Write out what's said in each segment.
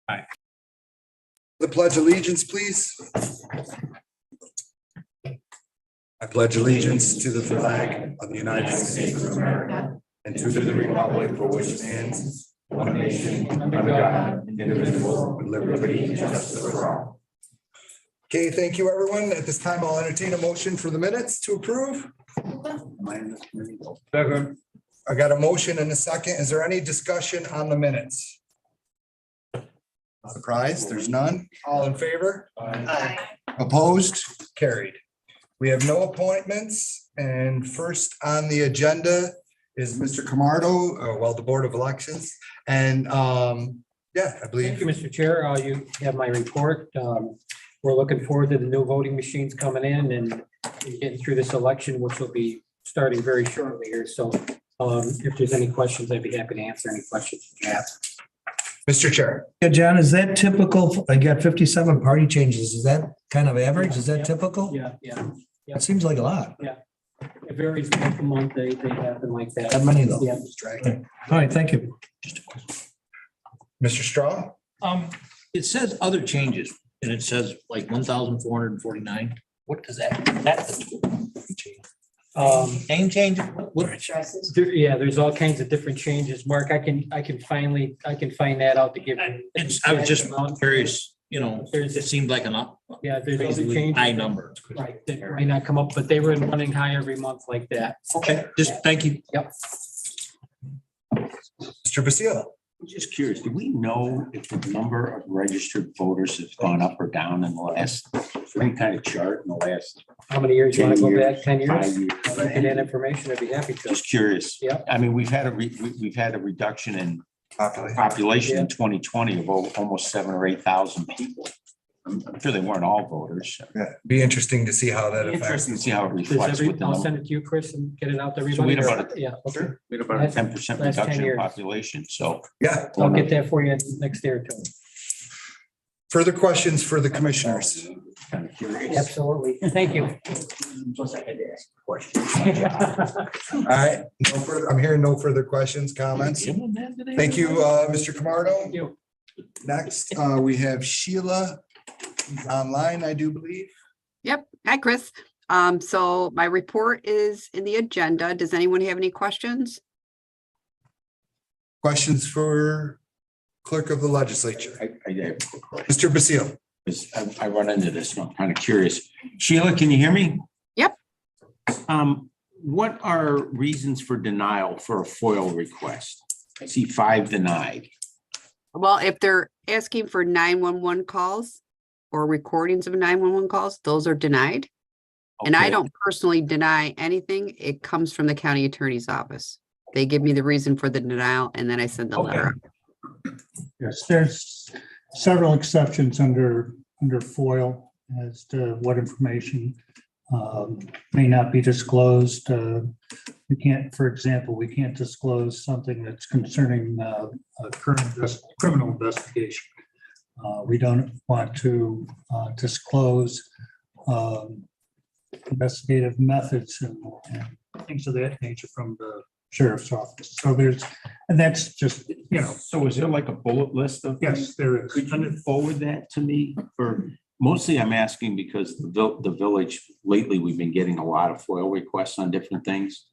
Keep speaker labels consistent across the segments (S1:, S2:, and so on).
S1: Aye.
S2: The pledge allegiance, please. I pledge allegiance to the flag of the United States of America and to the republic for which it stands, one nation, under God, indivisible, with liberty and justice for all. Okay, thank you, everyone. At this time, I'll entertain a motion for the minutes to approve.
S1: Second.
S2: I got a motion and a second. Is there any discussion on the minutes? Surprise, there's none. All in favor? Opposed? Carried. We have no appointments, and first on the agenda is Mr. Camardo, the Board of Elections. And yeah, I believe.
S1: Thank you, Mr. Chair. You have my report. We're looking forward to the new voting machines coming in and getting through this election, which will be starting very shortly here. So if there's any questions, I'd be happy to answer any questions you have.
S2: Mr. Chair.
S3: Yeah, John, is that typical? I got 57 party changes. Is that kind of average? Is that typical?
S1: Yeah.
S3: It seems like a lot.
S1: It varies month to month. They happen like that.
S3: That many though.
S1: Yeah.
S3: All right, thank you.
S2: Mr. Strong.
S4: It says other changes and it says like 1,449. What does that? Name change? What?
S1: There's all kinds of different changes. Mark, I can find that out to give you.
S4: I was just curious, it seemed like an
S1: Yeah, there's other
S4: crazy
S1: changes.
S4: high number.
S1: Right, that may not come up, but they were running high every month like that.
S4: Okay, just thank you.
S1: Yep.
S2: Mr. Basile.
S5: I'm just curious, do we know if the number of registered voters has gone up or down in the last, any kind of chart in the last
S1: How many years? You want to go back 10 years?
S5: 5 years?
S1: And that information, I'd be happy to.
S5: Just curious.
S1: Yeah.
S5: I mean, we've had a reduction in population in 2020 of almost 7,000 or 8,000 people. I'm sure they weren't all voters.
S2: Yeah, be interesting to see how that affects.
S5: Interesting to see how it reflects with the
S1: I'll
S5: number.
S1: send it to you, Chris, and get it out to
S5: So we
S1: everybody.
S5: had about
S1: Yeah, okay.
S5: We had about a 10%
S1: Last 10
S5: reduction in
S1: years.
S5: population, so.
S2: Yeah,
S1: I'll get that for you next day or two.
S2: further questions for the commissioners?
S5: Kind of curious.
S1: Absolutely. Thank you.
S5: Plus I had to ask a question.
S2: All right, I'm hearing no further questions, comments. Thank you, Mr. Camardo.
S1: Thank you.
S2: Next, we have Sheila online, I do believe.
S6: Yep. Hi, Chris. So my report is in the agenda. Does anyone have any questions?
S2: Questions for Clerk of the Legislature?
S5: I have a quick question.
S2: Mr. Basile.
S5: Because I run into this, and I'm kind of curious. Sheila, can you hear me?
S6: Yep.
S5: What are reasons for denial for a FOIL request? I see 5 denied.
S6: Well, if they're asking for 911 calls or recordings of 911 calls, those are denied. And I
S5: Okay.
S6: don't personally deny anything. It comes from the county attorney's office. They give me the reason for the denial and then I send the letter out.
S7: Yes, there's several exceptions under FOIL as to what information may not be disclosed. We can't, for example, we can't disclose something that's concerning a current criminal investigation. We don't want to disclose investigative methods and things of that nature from the sheriff's office. So and that's just,
S5: So is there like a bullet list of?
S7: yes, there is.
S5: Could you forward that to me? Or mostly I'm asking because the village, lately, we've been getting a lot of FOIL requests on different things.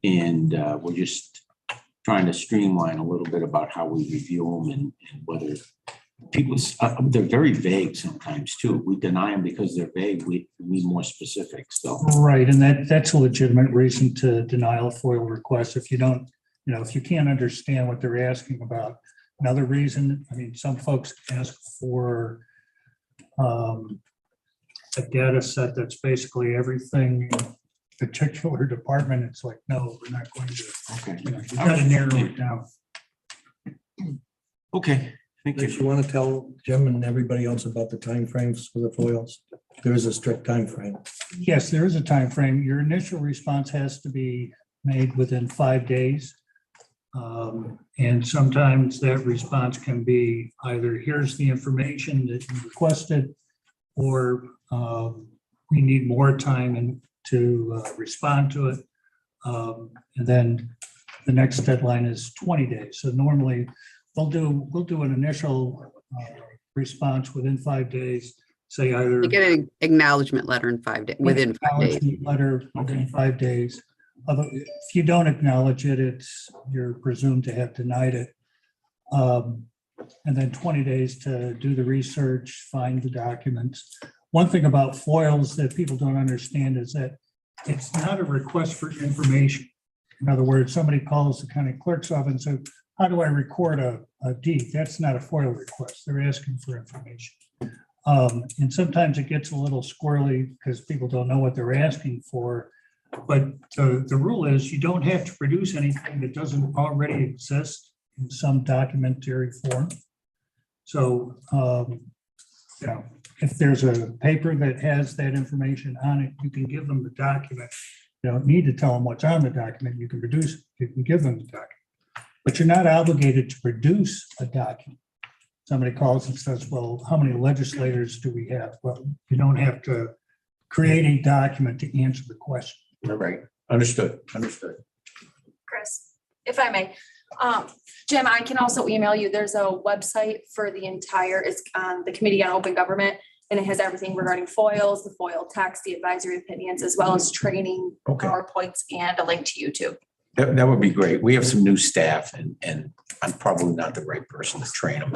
S5: And we're just trying to streamline a little bit about how we review them and whether people, they're very vague sometimes too. We deny them because they're vague. We need more specifics, so.
S7: Right, and that's a legitimate reason to deny a FOIL request if you don't, if you can't understand what they're asking about. Another reason, I mean, some folks ask for a data set that's basically everything in a particular department. It's like, no, we're not going to,
S5: Okay.
S7: you've got to narrow it down.
S5: Okay, thank
S3: If
S5: you.
S3: you want to tell Jim and everybody else about the timeframes for the foils, there is a strict time frame.
S7: Yes, there is a time frame. Your initial response has to be made within 5 days. And sometimes that response can be either here's the information that you requested, or we need more time to respond to it. And then the next deadline is 20 days. So normally we'll do an initial response within 5 days, say either.
S6: They get an acknowledgement letter in 5 days, within 5 days.
S7: Acknowledgement letter within 5 days. If you don't acknowledge it, you're presumed to have denied it. And then 20 days to do the research, find the documents. One thing about FOILs that people don't understand is that it's not a request for information. In other words, somebody calls the county clerk's office and says, how do I record a deed? That's not a FOIL request. They're asking for information. And sometimes it gets a little squirrely because people don't know what they're asking for. But the rule is you don't have to produce anything that doesn't already exist in some documentary form. So, if there's a paper that has that information on it, you can give them the document. You don't need to tell them what's on the document. You can produce it. You can give them the document. But you're not obligated to produce a document. Somebody calls and says, well, how many legislators do we have? Well, you don't have to create a document to answer the question.
S5: Right. Understood.
S8: Chris, if I may, Jim, I can also email you. There's a website for the entire, it's the Committee on Open Government, and it has everything regarding FOILs, the FOIL text, the advisory opinions, as well as training,
S5: Okay.
S8: PowerPoints, and a link to YouTube.
S5: That would be great. We have some new staff and I'm probably not the right person to train them.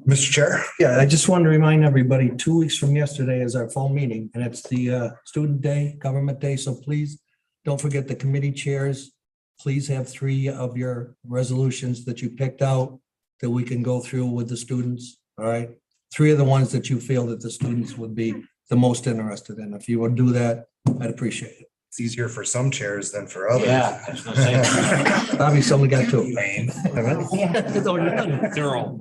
S2: Mr. Chair?
S3: Yeah, I just wanted to remind everybody, 2 weeks from yesterday is our fall meeting, and it's the student day, government day. So please don't forget the committee chairs. Please have 3 of your resolutions that you picked out that we can go through with the students. All right. 3 of the ones that you feel that the students would be the most interested in. If you would do that, I'd appreciate it.
S2: It's easier for some chairs than for others.
S4: Yeah, I was gonna say.
S3: Obviously, only got 2.
S2: Lane.
S4: Thorough.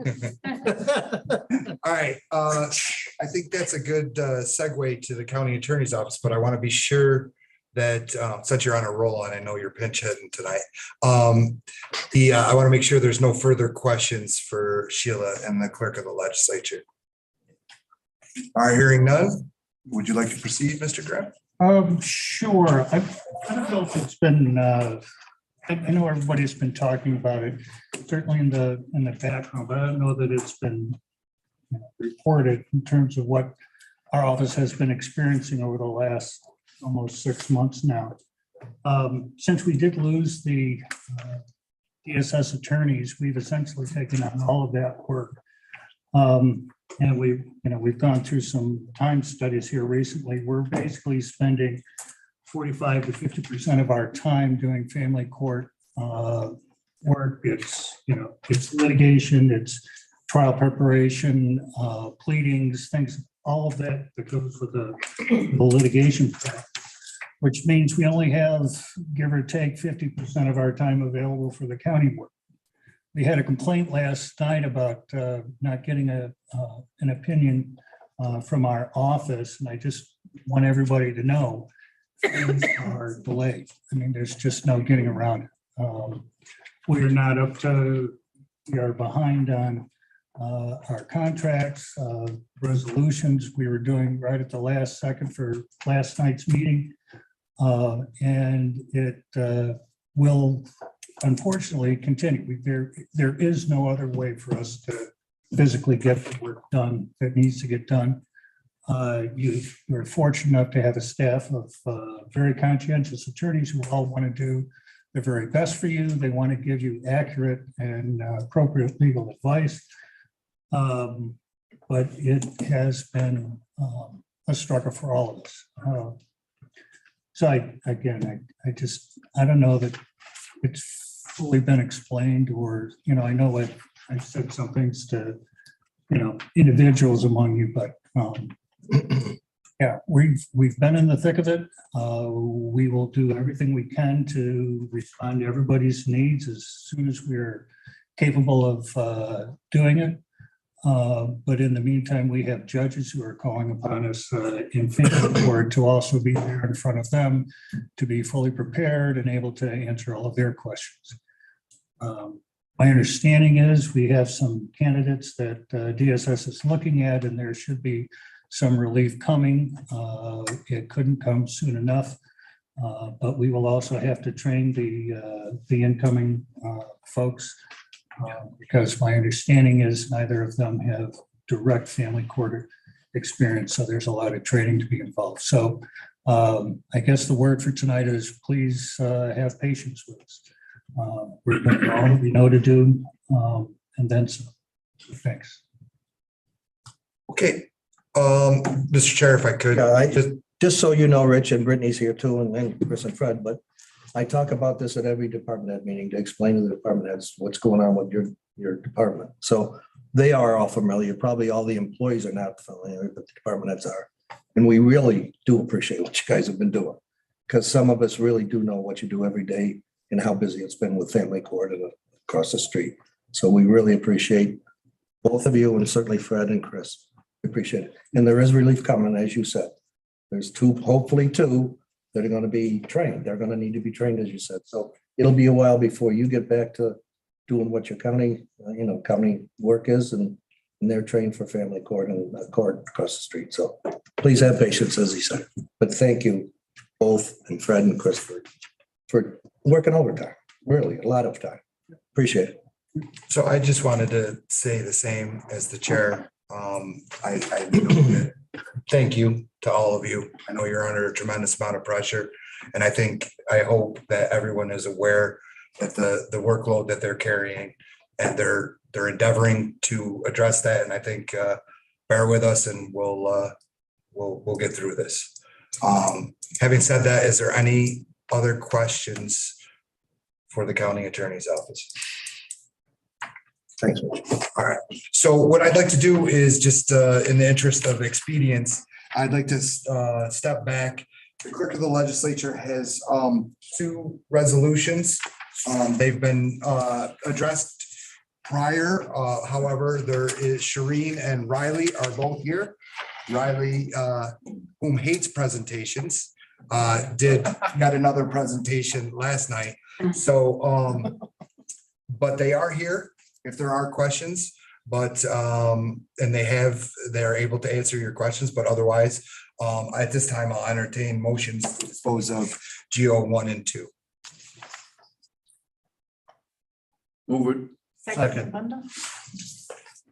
S2: All right, I think that's a good segue to the county attorney's office, but I want to be sure that since you're on a roll and I know you're pinch hitting tonight, I want to make sure there's no further questions for Sheila and the clerk of the legislature. All right, hearing none, would you like to proceed, Mr. Graham?
S7: Sure. I don't know if it's been, I know everybody's been talking about it, certainly in the background, but I don't know that it's been reported in terms of what our office has been experiencing over the last almost 6 months now. Since we did lose the DSS attorneys, we've essentially taken on all of that work. And we've gone through some time studies here recently. We're basically spending 45 to 50% of our time doing family court work. It's litigation, it's trial preparation, pleadings, things, all of that goes with the litigation practice, which means we only have, give or take, 50% of our time available for the county work. We had a complaint last night about not getting an opinion from our office, and I just want everybody to know things are delayed. I mean, there's just no getting around it. We are behind on our contracts, resolutions we were doing right at the last second for last night's meeting. And it will unfortunately continue. There is no other way for us to physically get the work done that needs to get done. You're fortunate enough to have a staff of very conscientious attorneys who all want to do the very best for you. They want to give you accurate and appropriate legal advice. But it has been a struggle for all of us. So I don't know that it's fully been explained, or, I know I've said some things to, individuals among you, but yeah, we've been in the thick of it. We will do everything we can to respond to everybody's needs as soon as we're capable of doing it. But in the meantime, we have judges who are calling upon us in family court to also be there in front of them, to be fully prepared and able to answer all of their questions. My understanding is we have some candidates that DSS is looking at, and there should be some relief coming. It couldn't come soon enough, but we will also have to train the incoming folks because my understanding is neither of them have direct family court experience, so there's a lot of training to be involved. So I guess the word for tonight is please have patience with us. We're doing all that we know to do, and then some. Thanks.
S2: Okay, Mr. Chair, if I could,
S3: Yeah,
S2: just,
S3: Just so you know, Rich, and Brittany's here too, and then Chris and Fred, but I talk about this at every department head meeting to explain to the department heads what's going on with your department. So they are all familiar. Probably all the employees are not familiar, but the department heads are. And we really do appreciate what you guys have been doing. Because some of us really do know what you do every day and how busy it's been with family court and across the street. So we really appreciate both of you, and certainly Fred and Chris. We appreciate it. And there is relief coming, as you said. There's two, hopefully two, that are going to be trained. They're going to need to be trained, as you said. So it'll be a while before you get back to doing what your county, county work is, and they're trained for family court and court across the street. So please have patience, as he said. But thank you both, and Fred and Chris, for working overtime. Really, a lot of time. Appreciate it.
S2: so I just wanted to say the same as the chair. I know that, thank you to all of you. I know you're under a tremendous amount of pressure. And I hope that everyone is aware that the workload that they're carrying, and they're endeavoring to address that. And I think, bear with us, and we'll get through this. Having said that, is there any other questions for the county attorney's office?
S3: Thanks.
S2: All right. So what I'd like to do is just, in the interest of expedience, I'd like to step back. The clerk of the legislature has two resolutions. They've been addressed prior. However, there is Shireen and Riley are both here. Riley, whom hates presentations, did yet another presentation last night. So, but they are here if there are questions, but, and they're able to answer your questions, but otherwise, at this time, I'll entertain motions to dispose of GO 1 and 2.
S5: Move it.
S3: Second.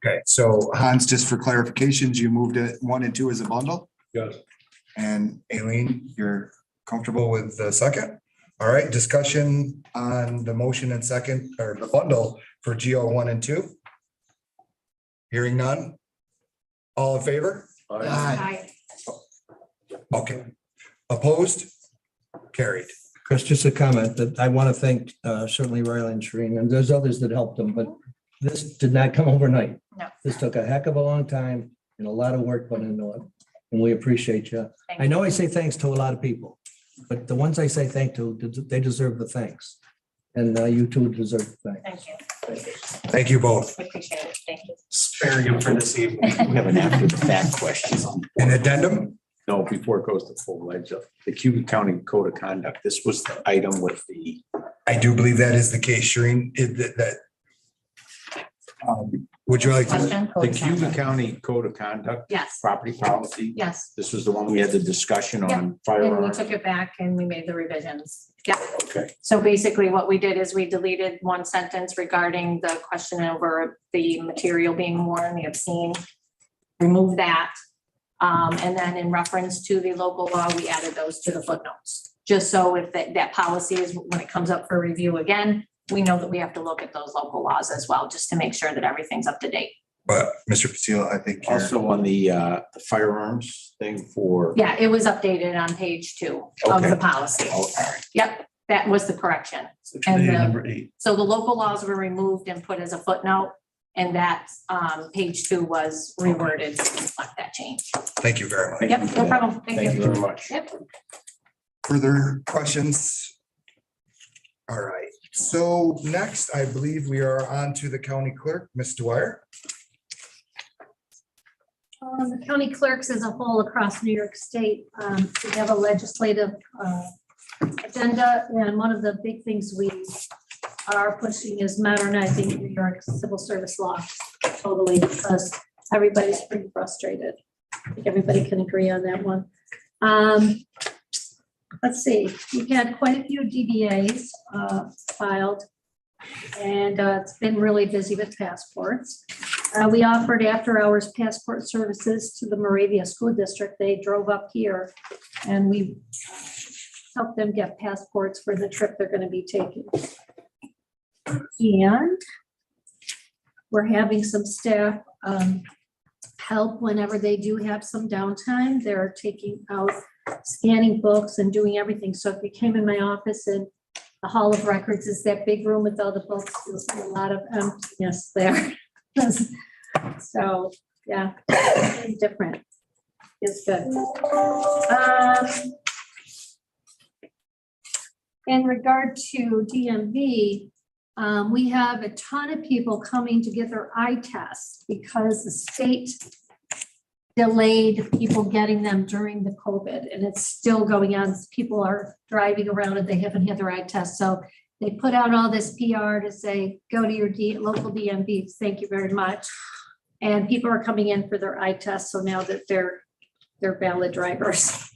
S2: Okay, so Hans, just for clarifications, you moved it 1 and 2 as a bundle?
S5: Yes.
S2: And Aileen, you're comfortable with the second? All right, discussion on the motion and second, or the bundle for GO 1 and 2? Hearing none? All in favor?
S8: Aye.
S2: Okay. Opposed? Carried.
S3: Chris, just a comment that I want to thank certainly Riley and Shereen, and there's others that helped them, but this did not come overnight.
S8: No.
S3: This took a heck of a long time and a lot of work went into it, and we appreciate you.
S8: Thank
S3: I know I say thanks to a lot of people, but the ones I say thank to, they deserve the thanks. And you two deserve the thanks.
S8: Thank you.
S2: Thank you both.
S8: Appreciate it. Thank you.
S1: Sparing him for this evening.
S5: We have an after the fact question.
S2: An addendum?
S5: No, before it goes to full ledge, the Cayuga County Code of Conduct, this was the item with the,
S2: I do believe that is the case, Shereen. Would you like to?
S8: Question?
S5: the Cayuga County Code of Conduct,
S9: Yes,
S5: property policy.
S9: yes.
S5: This was the one we had the discussion
S9: Yeah,
S5: on
S9: And we
S5: firearms.
S9: took it back and we made the revisions. Yeah.
S5: Okay.
S9: So basically what we did is we deleted one sentence regarding the question over the material being worn, the obscene. Remove that. And then in reference to the local law, we added those to the footnotes. Just so if that policy is, when it comes up for review again, we know that we have to look at those local laws as well, just to make sure that everything's up to date.
S2: But Mr. Patil, I think you're,
S5: Also on the firearms thing for.
S9: Yeah, it was updated on page 2 of
S5: Okay.
S9: the policy.
S5: Oh, all right.
S9: Yep, that was the correction.
S3: So
S9: And
S3: today,
S9: the-
S3: number 8.
S9: So the local laws were removed and put as a footnote, and that page 2 was reworded to reflect that change.
S2: thank you very much.
S9: Yep, no problem.
S5: Thank you very much.
S9: Yep.
S2: Further questions? All right, so next, I believe we are on to the county clerk, Ms. Dwyer.
S10: The county clerks as a whole across New York State, we have a legislative agenda, and one of the big things we are pushing is modernizing New York civil service law totally, because everybody's pretty frustrated. I think everybody can agree on that one. Let's see, we've had quite a few DBAs filed. And it's been really busy with passports. We offered after-hours passport services to the Moravia School District. They drove up here and we helped them get passports for the trip they're going to be taking. And we're having some staff help whenever they do have some downtime. They're taking out, scanning books and doing everything. So if you came in my office and the Hall of Records is that big room with all the books, you'll see a lot of emptiness there. So, yeah, it's different. It's good. In regard to DMV, we have a ton of people coming to get their eye tests because the state delayed people getting them during the COVID, and it's still going on. People are driving around and they haven't had their eye test. So they put out all this PR to say, go to your local DMVs. Thank you very much. And people are coming in for their eye tests. So now that they're valid drivers.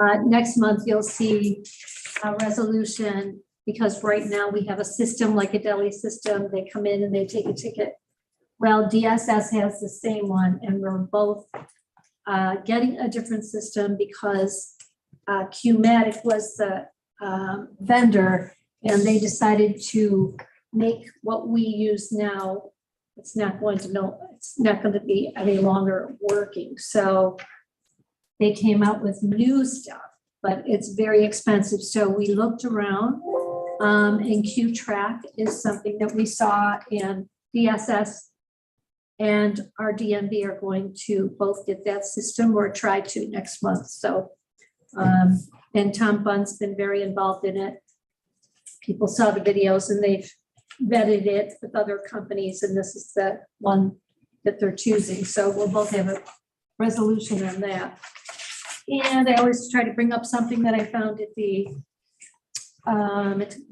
S10: Next month, you'll see a resolution, because right now we have a system like a deli system. They come in and they take a ticket. Well, DSS has the same one, and we're both getting a different system because Qmatic was the vendor, and they decided to make what we use now. It's not going to be any longer working. So they came out with new stuff, but it's very expensive. So we looked around, and Qtrack is something that we saw, in DSS and our DMV are going to both get that system or try to next month. So, and Tom Bunn's been very involved in it. People saw the videos and they've vetted it with other companies, and this is the one that they're choosing. So we'll both have a resolution on that. And I always try to bring up something that I found at the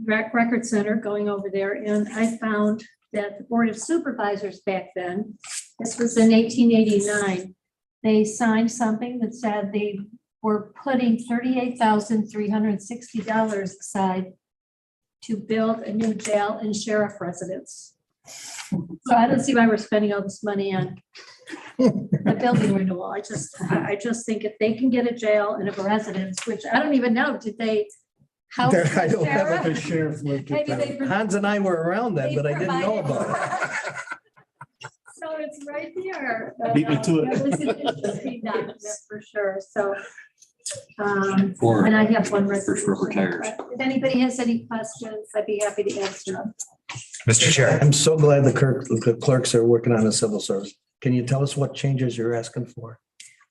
S10: Record Center going over there. And I found that the Board of Supervisors back then, this was in 1889, they signed something that said they were putting $38,360 aside to build a new jail and sheriff residence. So I don't see why we're spending all this money on the building renewal. I just think if they can get a jail and a residence, which I don't even know, did they?
S3: I don't have
S7: The sheriff looked at
S10: Maybe they.
S7: that.
S3: Hans and I were around then,
S10: They
S3: but I didn't know about it.
S10: So it's right here.
S5: Beat me to it.
S10: was an interesting document for sure, so.
S4: For-
S10: And I have one
S4: for
S10: resolution.
S4: retires.
S10: but If anybody has any questions, I'd be happy to answer them.
S2: Mr. Chair,
S3: I'm so glad the clerks are working on the civil service. Can you tell us what changes you're asking for?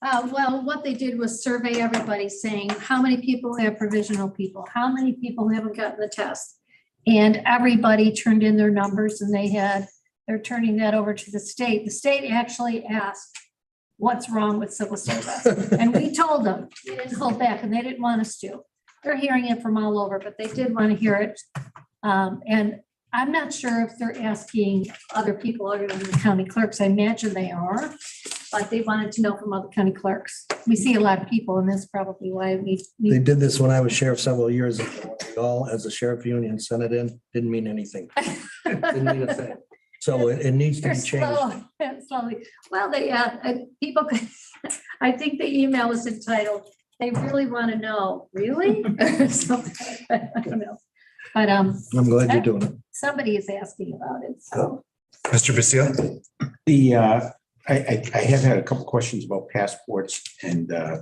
S10: Well, what they did was survey everybody, saying how many people have provisional people, how many people haven't gotten the test. And everybody turned in their numbers, and they're turning that over to the state. The state actually asked, what's wrong with civil service? And we told them, we didn't hold back, and they didn't want us to. They're hearing it from all over, but they did want to hear it. And I'm not sure if they're asking other people other than the county clerks. I imagine they are, but they wanted to know from other county clerks. We see a lot of people, and that's probably why
S3: They
S10: we
S3: did this when I was sheriff several years ago. We all, as a sheriff union, sent it in, didn't mean anything. Didn't mean a thing. So it needs to
S10: they're
S3: be changed.
S10: slowly. Well, people, I think the email was entitled, they really want to know, really? So, I don't know. But
S3: I'm glad you're doing it.
S10: somebody is asking about it, so.
S2: Mr. Basile?
S5: I have had a couple questions about passports, and I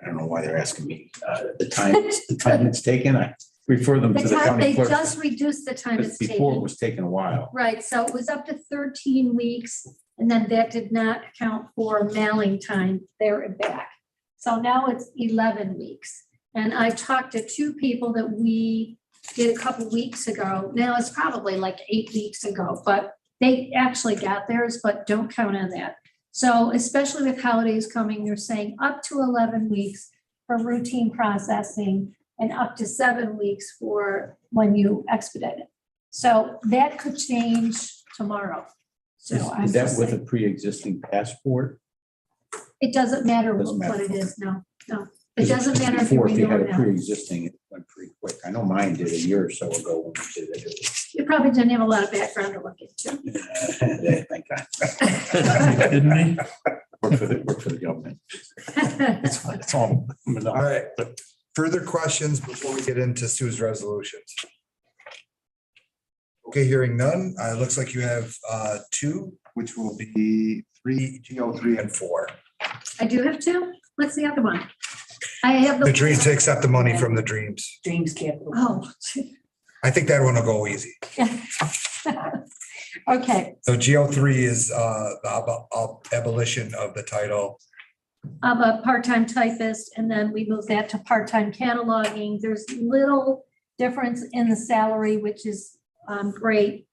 S5: don't know why they're asking me. The time it's taken, I refer them to
S10: The
S5: the
S10: time,
S5: county
S10: they
S5: clerk.
S10: just reduced the time it's
S5: Before it
S10: taking.
S5: was taking a while.
S10: Right, so it was up to 13 weeks, and then that did not account for mailing time there and back. So now it's 11 weeks. And I talked to two people that we did a couple weeks ago. Now it's probably like 8 weeks ago, but they actually got theirs, but don't count on that. So especially with holidays coming, they're saying up to 11 weeks for routine processing and up to 7 weeks for when you expedite it. So that could change tomorrow. So I'm
S5: Is that
S10: just
S5: with a
S10: saying,
S5: pre-existing passport?
S10: it doesn't matter
S5: Doesn't
S10: what
S5: matter.
S10: it is, no. It doesn't matter if you
S5: Before, if you
S10: renew
S5: had
S10: or
S5: a
S10: not.
S5: pre-existing, it went pretty quick. I know mine did a year or so ago when we did it.
S10: You probably didn't have a lot of background to look into.
S5: Thank God.
S3: Didn't he?
S5: Work for the government.
S3: It's fine, it's all.
S2: All right, further questions before we get into Sue's resolutions? Okay, hearing none, it looks like you have two, which will be GO3 and 4.
S10: I do have two. What's the other one? I have
S2: The dream to accept the money from the dreams.
S9: Dreams Capital.
S10: Oh,
S2: I think that one will go easy.
S10: okay.
S2: So GO3 is the abolition of the title.
S10: I'm a part-time typist, and then we moved that to part-time cataloging. There's little difference in the salary, which is great.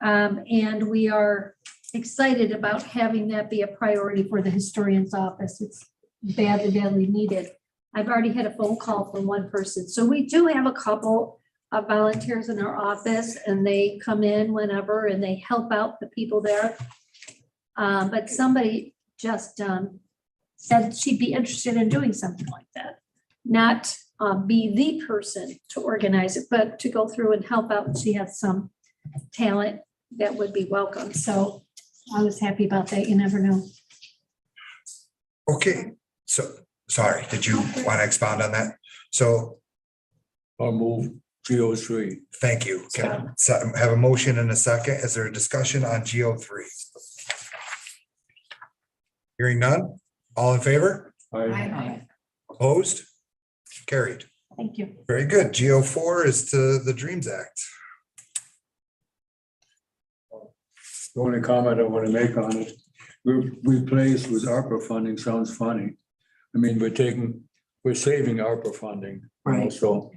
S10: And we are excited about having that be a priority for the historian's office. It's badly needed. I've already had a phone call from one person. So we do have a couple of volunteers in our office, and they come in whenever and they help out the people there. But somebody just said she'd be interested in doing something like that. Not be the person to organize it, but to go through and help out. She has some talent that would be welcome. So I was happy about that. You never know.
S2: Okay, so, sorry, did you want to expound on that? So,
S11: I'll move GO3.
S2: thank you. Can I have a motion and a second? Is there a discussion on GO3? Hearing none? All in favor? Opposed? Carried.
S10: Thank you.
S2: Very good. GO4 is to the Dreams Act.
S11: The only comment I want to make on it, replaced with ARPA funding sounds funny. I mean, we're saving ARPA funding. you know,
S9: Right.
S11: So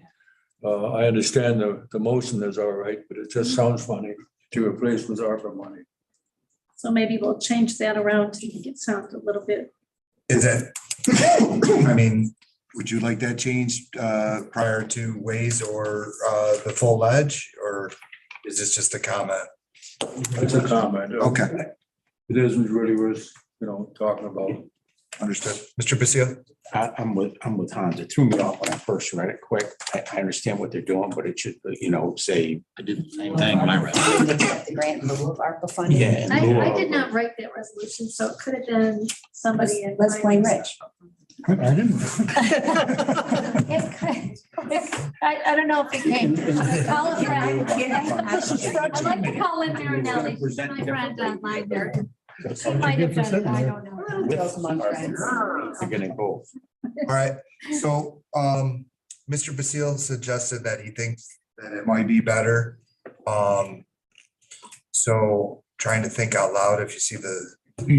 S11: I understand the motion is all right, but it just sounds funny to replace with ARPA money.
S10: So maybe we'll change that around to make it sound a little bit.
S2: Is that, I mean, would you like that changed prior to Waze or the full ledge, or is this just a comment?
S11: It's a comment.
S2: Okay,
S11: It isn't really worth, talking about.
S2: understood. Mr. Basile?
S5: I'm with Hans. It threw me off when I first read it quick. I understand what they're doing, but it should, say,
S4: I did the same thing when I read it.
S9: The grant in lieu of ARPA funding.
S5: yeah. in lieu
S10: I
S5: of-
S10: did not write that resolution, so it could have been somebody. in
S9: Let's blame
S10: finance.
S9: Rich.
S7: I didn't.
S10: I don't know if it came. Call a friend. I'd like to call Lynn Marinelli, she's my friend online there. She might have done it, I don't know.
S5: They're gonna go.
S2: All right, so Mr. Basile suggested that he thinks that it might be better. So trying to think out loud, if you see the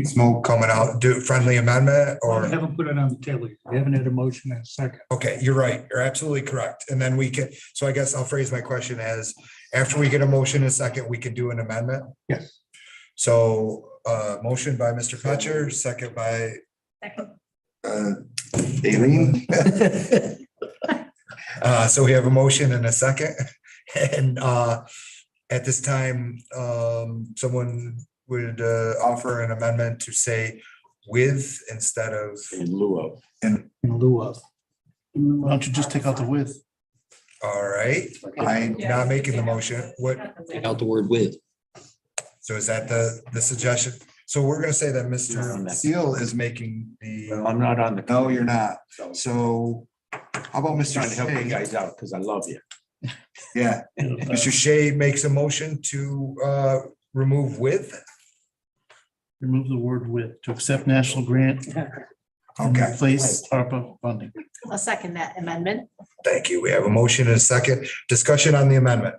S2: smoke coming out, do friendly amendment
S7: I
S2: or,
S7: haven't put it on the table. We haven't had a motion in a second.
S2: okay, you're right, you're absolutely correct. And then we can, so I guess I'll phrase my question as, after we get a motion in a second, we can do an amendment.
S7: Yes.
S2: So motion by Mr. Fetcher, second by Aileen. So we have a motion and a second. And at this time, someone would offer an amendment to say with instead of
S5: In lieu of.
S2: in.
S7: In lieu of.
S3: Why don't you just take out the with?
S2: All right, I'm not making the motion. What,
S4: Take out the word with.
S2: so is that the suggestion? So we're gonna say that Mr. Seal is making
S5: Well,
S2: the,
S5: I'm not on the.
S2: no, you're not.
S5: So
S2: So how about
S5: I'm
S2: Mr.
S5: trying to help you
S2: Shea?
S5: guys out because I love you.
S2: Yeah, Mr. Shea makes a motion to remove with.
S3: Remove the word with to accept national grant and
S2: Okay,
S3: replace ARPA funding.
S9: I'll second that amendment.
S2: thank you. We have a motion and a second. Discussion on the amendment.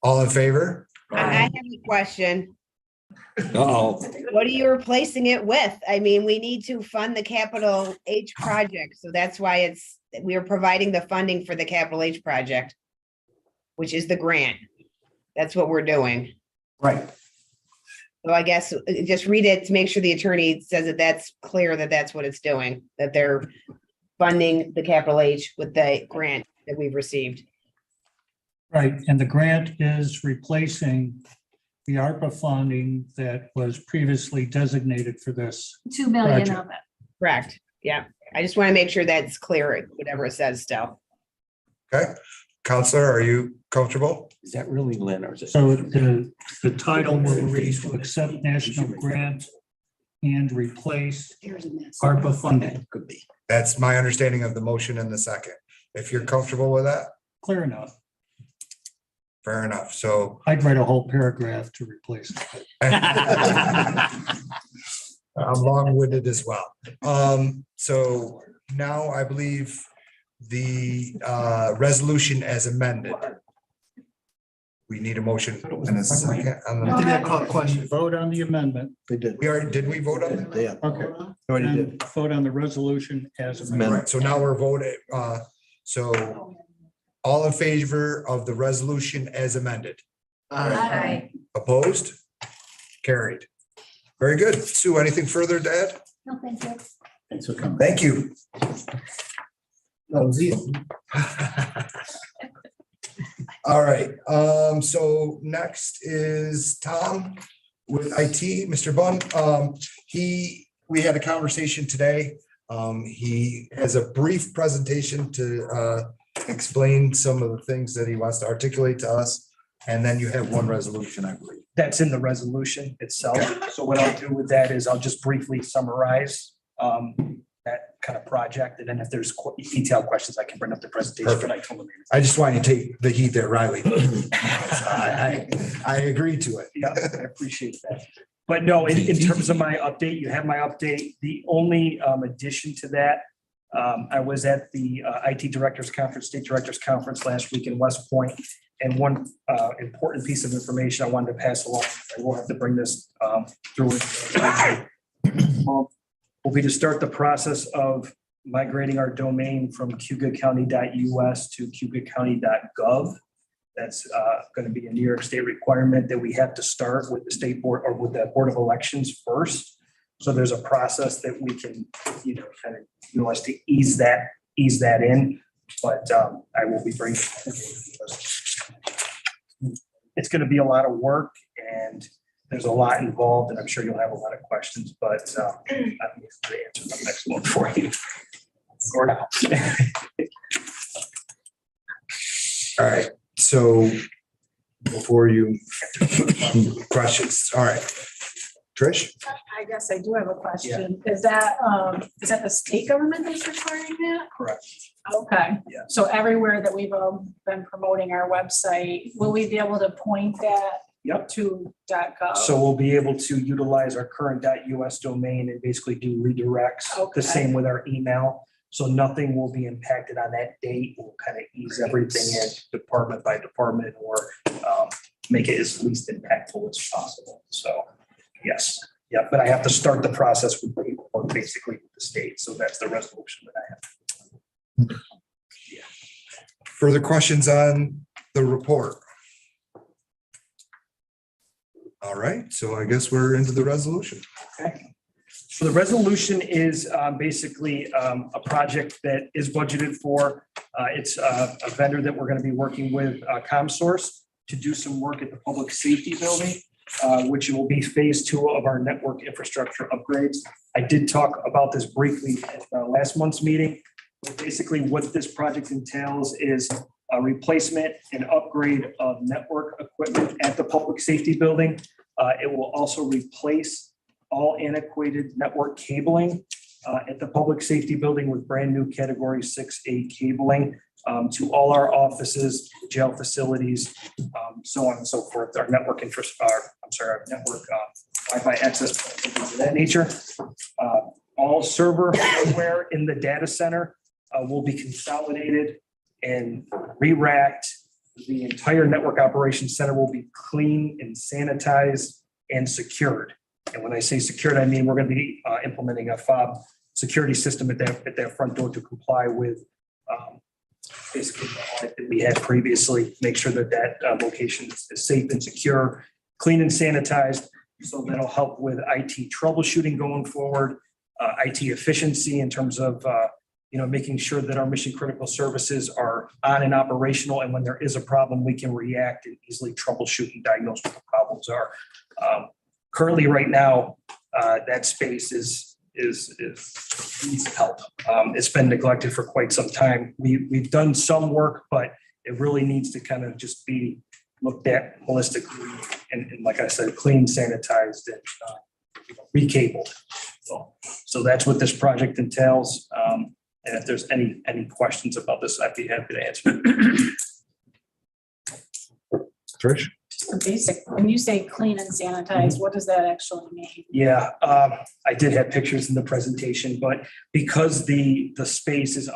S2: All in favor?
S12: I have a question.
S4: Uh-oh.
S12: What are you replacing it with? I mean, we need to fund the capital H project, so that's why we are providing the funding for the capital H project, which is the grant. That's what we're doing.
S5: Right.
S12: So I guess just read it to make sure the attorney says that that's clear, that that's what it's doing, that they're funding the capital H with the grant that we've received.
S7: Right, and the grant is replacing the ARPA funding that was previously designated for this.
S10: 2 million
S7: Project.
S10: of it.
S12: Correct. Yeah. I just want to make sure that's clear, whatever it says still.
S2: Okay, Counselor, are you comfortable?
S5: Is that really Lynn or is it?
S7: So the title will read to accept national grant and replace ARPA funding.
S4: Could be.
S2: That's my understanding of the motion in the second. If you're comfortable with that,
S7: Clear enough.
S2: fair enough. So
S7: I'd write a whole paragraph to replace it.
S2: I'm long-winded as well. So now I believe the resolution as amended. We need a motion and a second on
S7: I think I
S2: the,
S7: call it question. Vote on the amendment.
S3: They did.
S2: did we vote on it?
S3: Yeah,
S7: Okay.
S3: already did.
S7: And vote on the resolution as amended.
S2: Right, so now we're voting, so all in favor of the resolution as amended?
S9: Aye.
S2: Opposed? Carried. Very good. Sue, anything further to add?
S10: No, thank you.
S11: Thanks for coming.
S2: Thank you.
S3: That was easy.
S2: All right, so next is Tom with IT, Mr. Bunn. We had a conversation today. He has a brief presentation to explain some of the things that he wants to articulate to us. And then you have one resolution, I believe.
S13: That's in the resolution itself. So what I'll do with that is I'll just briefly summarize that kind of project. And then if there's detailed questions, I can bring up the presentation. But I told him.
S2: I just want you to take the heat there, Riley. I agree to it.
S13: Yeah, I appreciate that. But no, in terms of my update, you have my update. The only addition to that, I was at the IT Directors Conference, State Directors Conference last week in West Point. And one important piece of information I wanted to pass along, I will have to bring this through. Will be to start the process of migrating our domain from cayugacounty.us to cayugacounty.gov. That's going to be a New York State requirement that we have to start with the state board or with the Board of Elections first. So there's a process that we can, kind of utilize to ease that in. But I will be bringing. It's going to be a lot of work and there's a lot involved and I'm sure you'll have a lot of questions, but I'm going to answer the next one for you. Or now.
S2: All right, so before you, questions, all right. Trish?
S14: I guess I do have a question. Is that the state government that's requiring that?
S13: Correct.
S14: Okay.
S13: Yeah.
S14: So everywhere that we've been promoting our website, will we be able to point that
S13: Yep.
S14: to .gov?
S13: So we'll be able to utilize our current .us domain and basically do redirects.
S14: Okay.
S13: The same with our email. So nothing will be impacted on that date. We'll kind of ease everything in department by department or make it as least impactful as possible. So yes, yeah, but I have to start the process with basically with the state. So that's the resolution that I have.
S2: Further questions on the report? All right, so I guess we're into the resolution.
S13: Okay. So the resolution is basically a project that is budgeted for. It's a vendor that we're going to be working with, ComSource, to do some work at the public safety building, which will be phase 2 of our network infrastructure upgrades. I did talk about this briefly at last month's meeting. But basically, what this project entails is a replacement and upgrade of network equipment at the public safety building. It will also replace all antiquated network cabling at the public safety building with brand new category 6A cabling to all our offices, jail facilities, so on and so forth. Our network our network Wi-Fi access, things of that nature. All server hardware in the data center will be consolidated and re-racked. The entire network operations center will be clean and sanitized and secured. And when I say secured, I mean we're going to be implementing a fob security system at that front door to comply with basically the audit that we had previously. Make sure that location is safe and secure, clean and sanitized. So that'll help with IT troubleshooting going forward, IT efficiency in terms of making sure that our mission critical services are on and operational. And when there is a problem, we can react and easily troubleshoot and diagnose what the problems are. Currently, right now, that space is needs help. It's been neglected for quite some time. We've done some work, but it really needs to kind of just be looked at holistically and like I said, clean, sanitized, and recabled. So that's what this project entails. And if there's any questions about this, I'd be happy to answer.
S2: Trish?
S14: Just a basic, when you say clean and sanitized, what does that actually mean?
S13: Yeah, I did have pictures in the presentation, but because the space is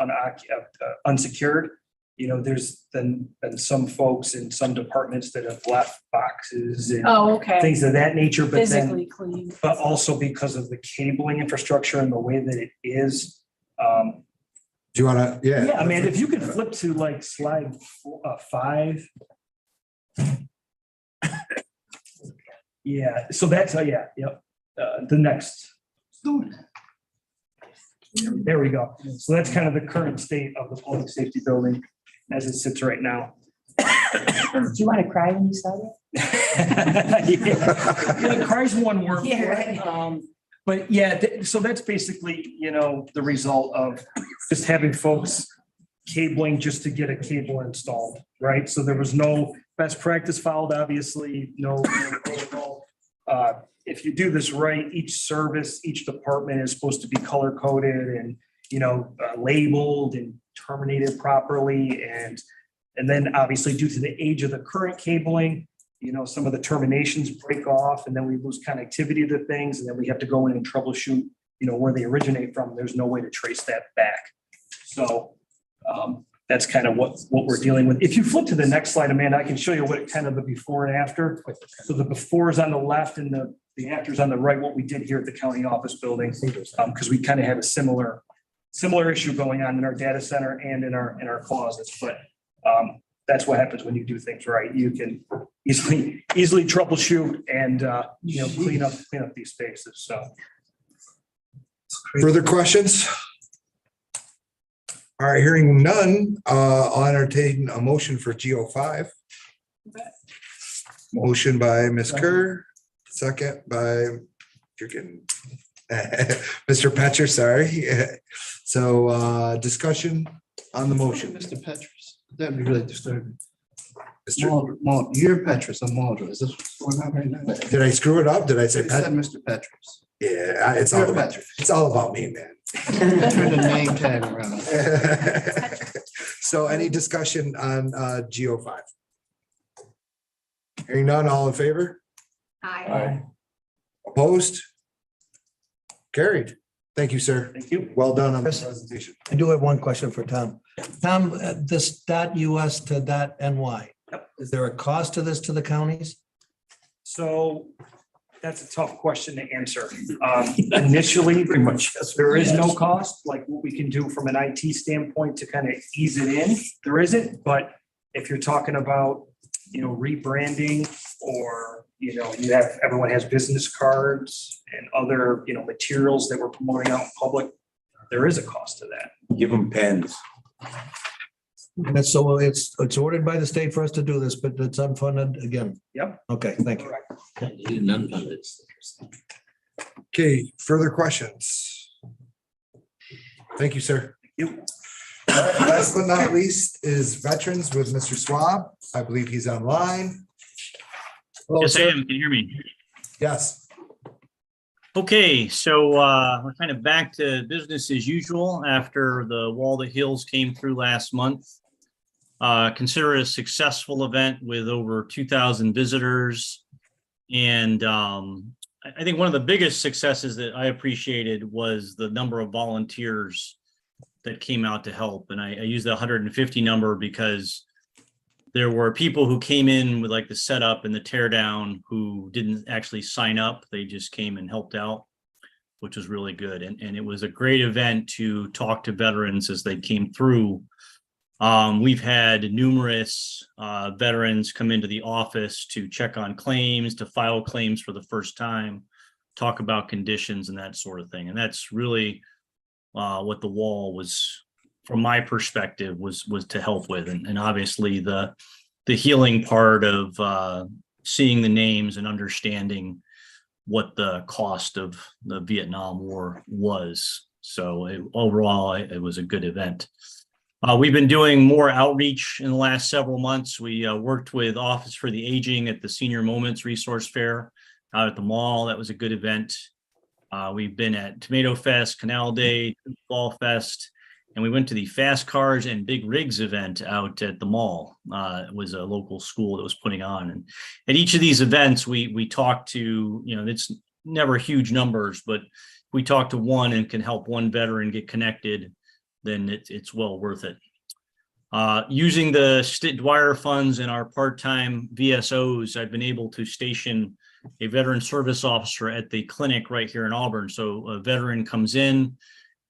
S13: unsecured, you know, there's been some folks in some departments that have left boxes and
S14: Oh, okay.
S13: things of that nature, but then,
S14: Physically clean.
S13: but also because of the cabling infrastructure and the way that it is.
S2: Do you wanna, yeah?
S13: Yeah, I mean, if you could flip to like slide 5. Yeah, so that's, yeah, yep, the next. There we go. So that's kind of the current state of the public safety building as it sits right now.
S14: Do you want to cry when you saw that?
S13: Yeah, cries one word.
S14: Yeah,
S13: for it. But yeah, so that's basically, you know, the result of just having folks cabling just to get a cable installed, right? So there was no best practice followed, obviously, no protocol. If you do this right, each service, each department is supposed to be color coded and, you know, labeled and terminated properly. And then obviously due to the age of the current cabling, you know, some of the terminations break off and then we lose connectivity to things. And then we have to go in and troubleshoot, you know, where they originate from. There's no way to trace that back. So that's kind of what we're dealing with. If you flip to the next slide, Amanda, I can show you what kind of the before and after. So the before is on the left and the after is on the right, what we did here at the county office building. Because we kind of had a similar issue going on in our data center and in our closets. But that's what happens when you do things right. You can easily troubleshoot and you know, clean up these spaces. So
S2: Further questions? All right, hearing none, I'll entertain a motion for GO5. Motion by Ms. Kerr, second by Mr. Petcher, sorry. So discussion on the motion.
S15: Mr. Petrus, that'd be really disturbing.
S2: Mr.
S15: You're Petrus, I'm Muldrow. Is this what's going on right now?
S2: Did I screw it up? Did I say
S15: You said
S2: Pet?
S15: Mr. Petrus.
S2: Yeah,
S15: You're Petrus.
S2: it's all about me, man.
S15: Turn the name tag around.
S2: So any discussion on GO5? Hearing none, all in favor?
S9: Aye.
S2: Opposed? Carried. Thank you, sir.
S13: thank you.
S2: Well done on this presentation.
S3: I do have one question for Tom. Tom, this .us to .ny, is there a cost to this to the counties?
S13: So that's a tough question to answer. Initially,
S4: Pretty much.
S13: there is no cost, like what we can do from an IT standpoint to kind of ease it in, there isn't, but if you're talking about, you know, rebranding or, you know, everyone has business cards and other, you know, materials that we're promoting out in public, there is a cost to that.
S5: Give them pens.
S3: And so it's ordered by the state for us to do this, but it's unfunded again.
S13: Yep.
S3: Okay, thank you.
S2: Okay, further questions? Thank you, sir.
S13: Thank you.
S2: Last but not least is veterans with Mr. Swab. I believe he's online. Hello,
S16: Yes, I
S2: sir.
S16: am. Can you hear me?
S2: Yes.
S16: Okay, so we're kind of back to business as usual after the Wall to Hills came through last month. Consider it a successful event with over 2,000 visitors. And I think one of the biggest successes that I appreciated was the number of volunteers that came out to help. And I use the 150 number because there were people who came in with like the setup and the tear down who didn't actually sign up. They just came and helped out, which was really good. And it was a great event to talk to veterans as they came through. We've had numerous veterans come into the office to check on claims, to file claims for the first time, talk about conditions and that sort of thing. And that's really what the wall was, from my perspective, was to help with. And obviously the healing part of seeing the names and understanding what the cost of the Vietnam War was So overall, it was a good event. We've been doing more outreach in the last several months. We worked with Office for the Aging at the Senior Moments Resource Fair out at the mall. That was a good event. We've been at Tomato Fest, Canal Day, Fall Fest, and we went to the Fast Cars and Big Rigs event out at the mall. It was a local school that was putting on. And at each of these events, we talked to, it's never huge numbers, but we talk to one and can help one veteran get connected, then it's well worth it. Using the Dwyer funds and our part-time VSOs, I've been able to station a veteran service officer at the clinic right here in Auburn. So a veteran comes in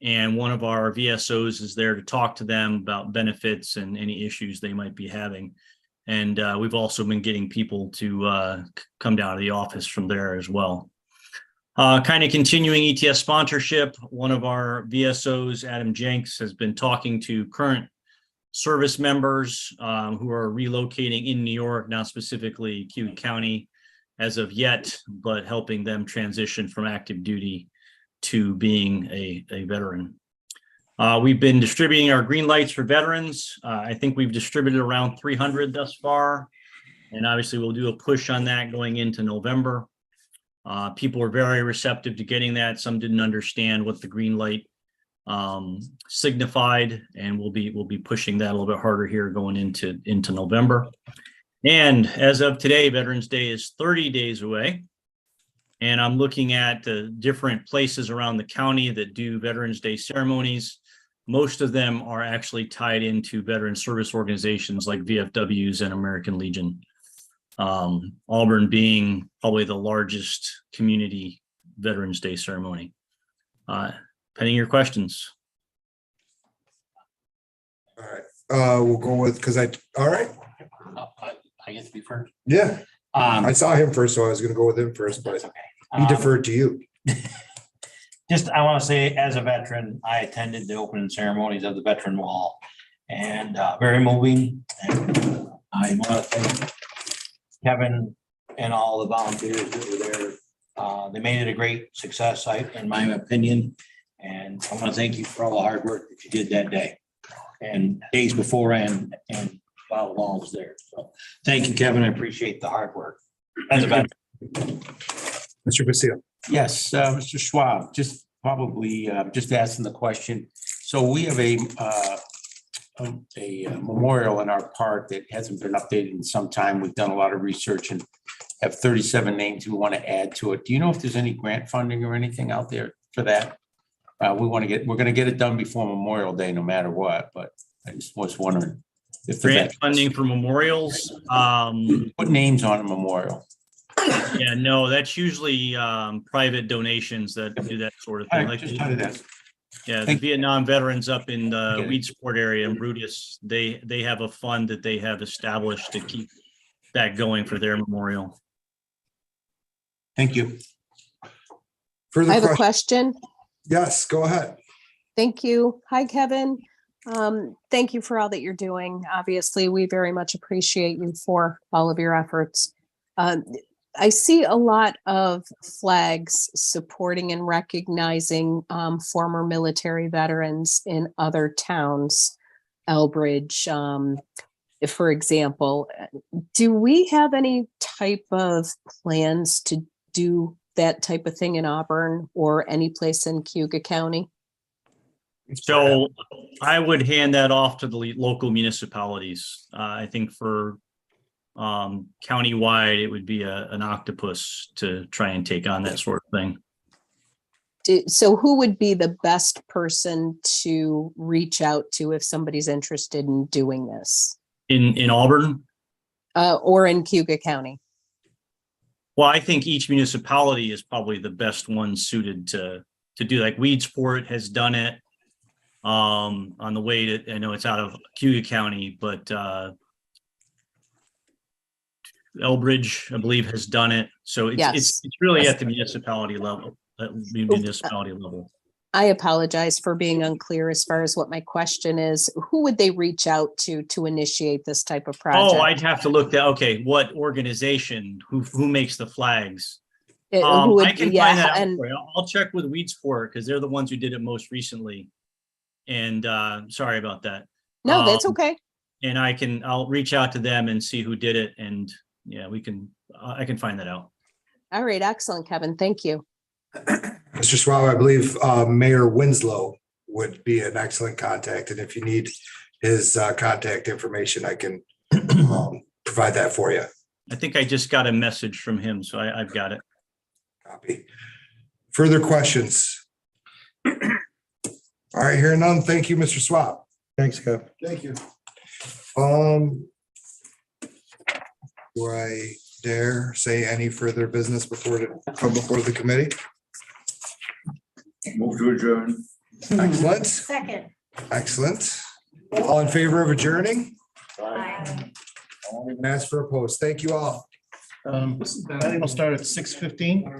S16: and one of our VSOs is there to talk to them about benefits and any issues they might be having. And we've also been getting people to come down to the office from there as well. Kind of continuing ETS sponsorship, one of our VSOs, Adam Jenks, has been talking to current service members who are relocating in New York, not specifically Cayuga County as of yet, but helping them transition from active duty to being a veteran. We've been distributing our green lights for veterans. I think we've distributed around 300 thus far. And obviously we'll do a push on that going into November. People were very receptive to getting that. Some didn't understand what the green light signified, and we'll be pushing that a little bit harder here going into November. And as of today, Veterans Day is 30 days away. And I'm looking at different places around the county that do Veterans Day ceremonies. Most of them are actually tied into veteran service organizations like VFWs and American Legion. Auburn being probably the largest community Veterans Day ceremony. Pending your questions.
S2: All right, we'll go with, all right.
S4: I get to be first.
S2: Yeah, I saw him first, so I was gonna go with him first, but he deferred to you.
S4: Just, I want to say, as a veteran, I attended the opening ceremonies of the Veteran Wall, and very moving. And I want to thank Kevin and all the volunteers that were there. They made it a great success, in my opinion. And I want to thank you for all the hard work that you did that day and days before and while the wall was there. So thank you, Kevin. I appreciate the hard work. As a veteran.
S2: Mr. Basile.
S5: Yes, Mr. Schwab, just probably just asking the question. So we have a memorial in our park that hasn't been updated in some time. We've done a lot of research and have 37 names we want to add to it. Do you know if there's any grant funding or anything out there for that? We're going to get it done before Memorial Day, no matter what, but I just was wondering if the
S16: Grant funding for memorials.
S5: put names on a memorial.
S16: Yeah, no, that's usually private donations that do that sort of thing. Like,
S5: Just try to ask.
S16: yeah, the Vietnam veterans up in the Weedsport area in Brutus, they have a fund that they have established to keep that going for their memorial.
S5: Thank you.
S2: Further
S17: I have a
S2: question?
S17: question.
S2: Yes, go ahead.
S17: Thank you. Hi, Kevin. Thank you for all that you're doing. Obviously, we very much appreciate you for all of your efforts. I see a lot of flags supporting and recognizing former military veterans in other towns, Elbridge, for example. Do we have any type of plans to do that type of thing in Auburn or any place in Cayuga County?
S16: So I would hand that off to the local municipalities. I think for countywide, it would be an octopus to try and take on that sort of thing.
S17: So who would be the best person to reach out to if somebody's interested in doing this?
S16: In Auburn?
S17: Or in Cayuga County?
S16: Well, I think each municipality is probably the best one suited to do, like Weedsport has done it on the way to, I know it's out of Cayuga County, but Elbridge, I believe, has done it. So it's really at the municipality level.
S17: I apologize for being unclear as far as what my question is. Who would they reach out to initiate this type of project?
S16: Oh, I'd have to look at, okay, what organization, who makes the flags?
S17: Who would-
S16: I can
S17: yeah,
S16: find that out
S17: and
S16: for you. I'll check with Weedsport because they're the ones who did it most recently. And sorry about that.
S17: no, that's
S16: Um,
S17: okay.
S16: And I'll reach out to them and see who did it. And yeah, I can find that out.
S17: All right, excellent, Kevin. Thank you.
S2: Mr. Swab, I believe Mayor Winslow would be an excellent contact, and if you need his contact information, I can provide that for you.
S16: I think I just got a message from him, so I've got it.
S2: Copy. Further questions? All right, hearing none. Thank you, Mr. Swab.
S3: Thanks, Kev.
S2: Thank you. Do I dare say any further business before the committee?
S11: Move to adjourn.
S2: Excellent,
S10: Second.
S2: excellent. All in favor of adjourning? I won't even ask for a post. Thank you all.
S15: I think we'll start at 6:15.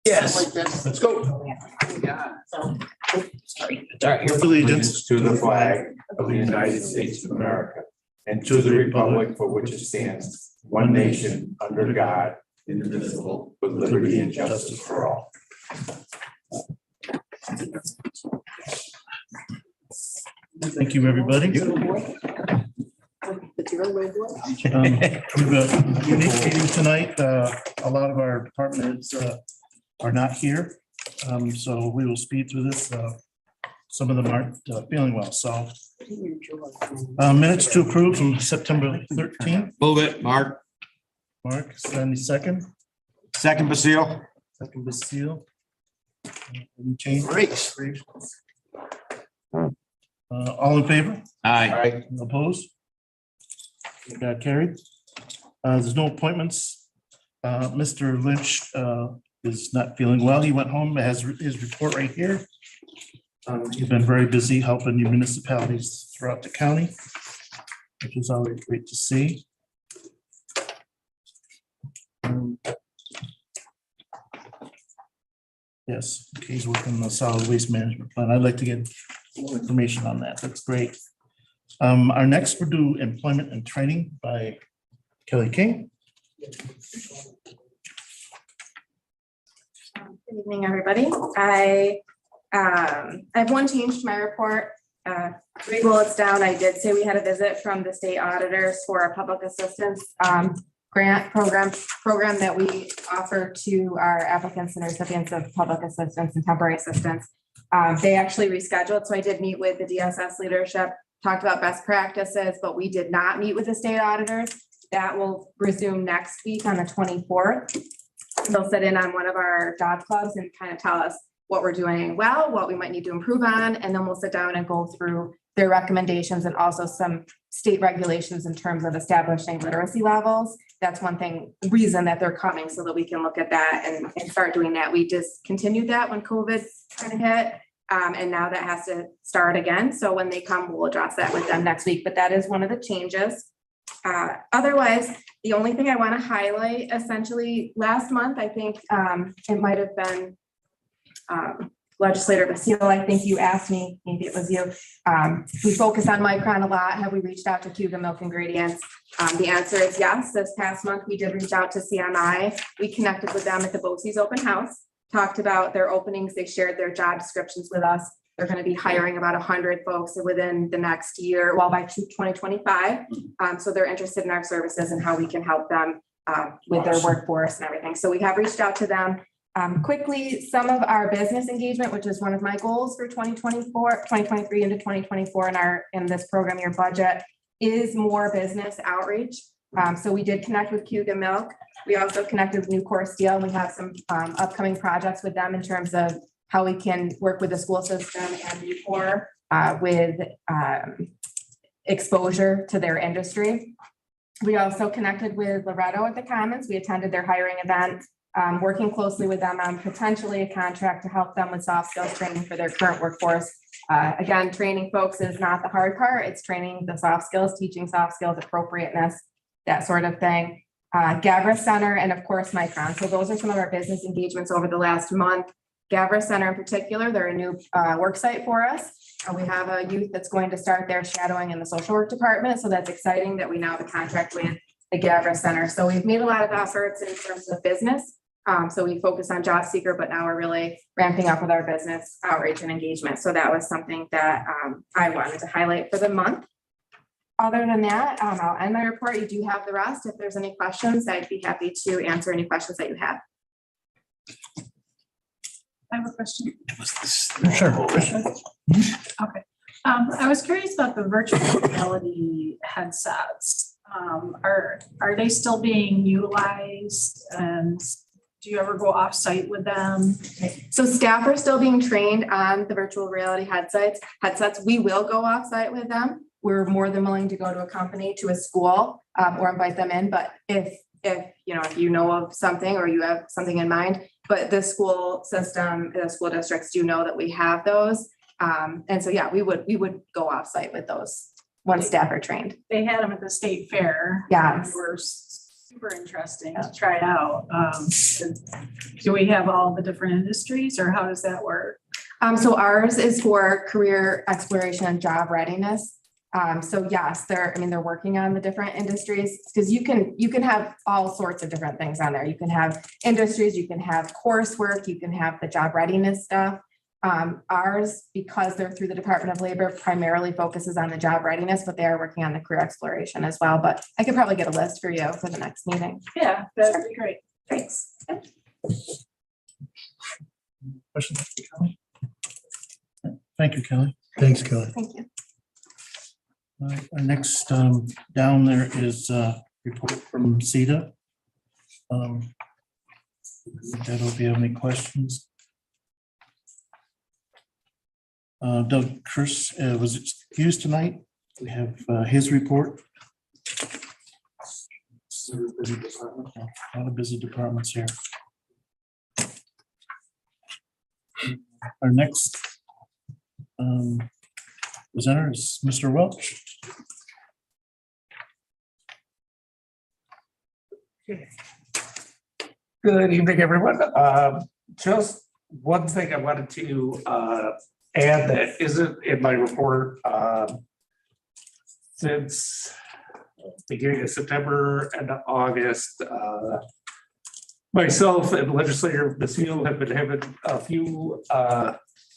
S5: Yes, let's go.
S2: Allegiance to the flag of the United States of America and to the republic for which it stands, one nation, under God, indivisible, with liberty and justice for all.
S15: Thank you, everybody. We've got a unique meeting tonight. A lot of our department heads are not here. So we will speed through this. Some of them aren't feeling well, so. Minutes to approve from September 13th.
S5: Move it, Mark.
S15: Mark, any second?
S5: Second, Basile.
S15: Second, Basile. Any change?
S5: Great.
S15: All in favor?
S5: Aye.
S15: Opposed? Got carried. There's no appointments. Mr. Lynch is not feeling well. He went home, has his report right here. He's been very busy helping the municipalities throughout the county, which is always great to see. Yes, he's working on the solid waste management plan. I'd like to get more information on that. That's great. Our next, we'll do employment and training by Kelly King.
S8: Good evening, everybody. I have one change to my report. 3 bullets down. I did say we had a visit from the state auditors for a public assistance grant program that we offer to our applicants and recipients of public assistance and temporary assistance. They actually rescheduled, so I did meet with the DSS leadership, talked about best practices, but we did not meet with the state auditors. That will resume next week on the 24th. They'll sit in on one of our job clubs and kind of tell us what we're doing well, what we might need to improve on, and then we'll sit down and go through their recommendations and also some state regulations in terms of establishing literacy levels. That's one reason that they're coming, so that we can look at that and start doing that. We discontinued that when COVID kind of hit. And now that has to start again. So when they come, we'll address that with them next week, but that is one of the changes. Otherwise, the only thing I want to highlight, essentially last month, I think it might have been Legislator Basile, I think you asked me, maybe it was you. We focus on Micron a lot. Have we reached out to Cayuga Milk Ingredients? The answer is yes. This past month, we did reach out to CMI. We connected with them at the BOCES open house, talked about their openings. They shared their job descriptions with us. They're going to be hiring about 100 folks within the next year, well, by 2025. So they're interested in our services and how we can help them with their workforce and everything. So we have reached out to them. Quickly, some of our business engagement, which is one of my goals for 2023 into 2024 in this program year budget, is more business outreach. So we did connect with Cayuga Milk. We also connected with New Core Steel. We have some upcoming projects with them in terms of how we can work with the school system and New Core with exposure to their industry. We also connected with Loretto at the Commons. We attended their hiring event, working closely with them on potentially a contract to help them with soft skills training for their current workforce. Again, training folks is not the hard part. It's training the soft skills, teaching soft skills, appropriateness, that sort of thing. Gavra Center, and of course, Micron. So those are some of our business engagements over the last month. Gavra Center in particular, they're a new work site for us. We have a youth that's going to start their shadowing in the social work department. So that's exciting that we now have a contract with the Gavra Center. So we've made a lot of efforts in terms of business. So we focus on job seeker, but now we're really ramping up with our business outreach and engagement. So that was something that I wanted to highlight for the month. Other than that, I'll end my report. You do have the rest. If there's any questions, I'd be happy to answer any questions that you have.
S14: I have a question.
S15: Sure.
S14: Okay. I was curious about the virtual reality headsets. Are they still being utilized, and do you ever go off-site with them?
S8: So staff are still being trained on the virtual reality headsets. We will go off-site with them. We're more than willing to go to a company, to a school, or invite them in. But if you know of something or you have something in mind, but the school system, the school districts do know that we have those. And so, yeah, we would go off-site with those once staff are trained.
S14: They had them at the state fair.
S8: Yes.
S14: We're super interesting to try out. Do we have all the different industries or how does that work?
S8: So ours is for career exploration and job readiness. So yes, they're working on the different industries because you can have all sorts of different things on there. You can have industries, you can have coursework, you can have the job readiness stuff. Ours, because they're through the Department of Labor, primarily focuses on the job readiness, but they are working on the career exploration as well. But I could probably get a list for you for the next meeting.
S14: Yeah, that'd be great.
S8: Thanks.
S15: Questions? for Kelly? Thank you, Kelly.
S3: Thanks, Kelly.
S8: Thank you.
S15: All right, our next down there is report from CETA. That'll be any questions. Doug Chris was excused tonight. We have his report. A lot of busy departments here. Our next presenter is Mr. Welch.
S18: Good evening, everyone. Just one thing I wanted to add that isn't in my report. Since beginning of September and August, myself and legislator Basile have been having a few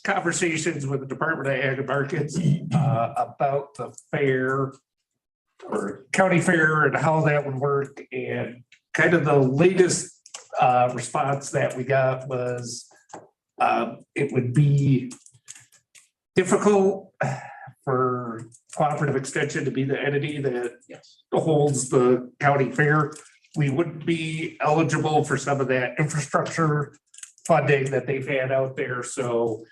S18: conversations with the Department of Ag and Markets about the fair or county fair and how that would work. And kind of the latest response that we got was it would be difficult for Cooperative Extension to be the entity that holds the county fair. We wouldn't be eligible for some of that infrastructure funding that they've had out there. So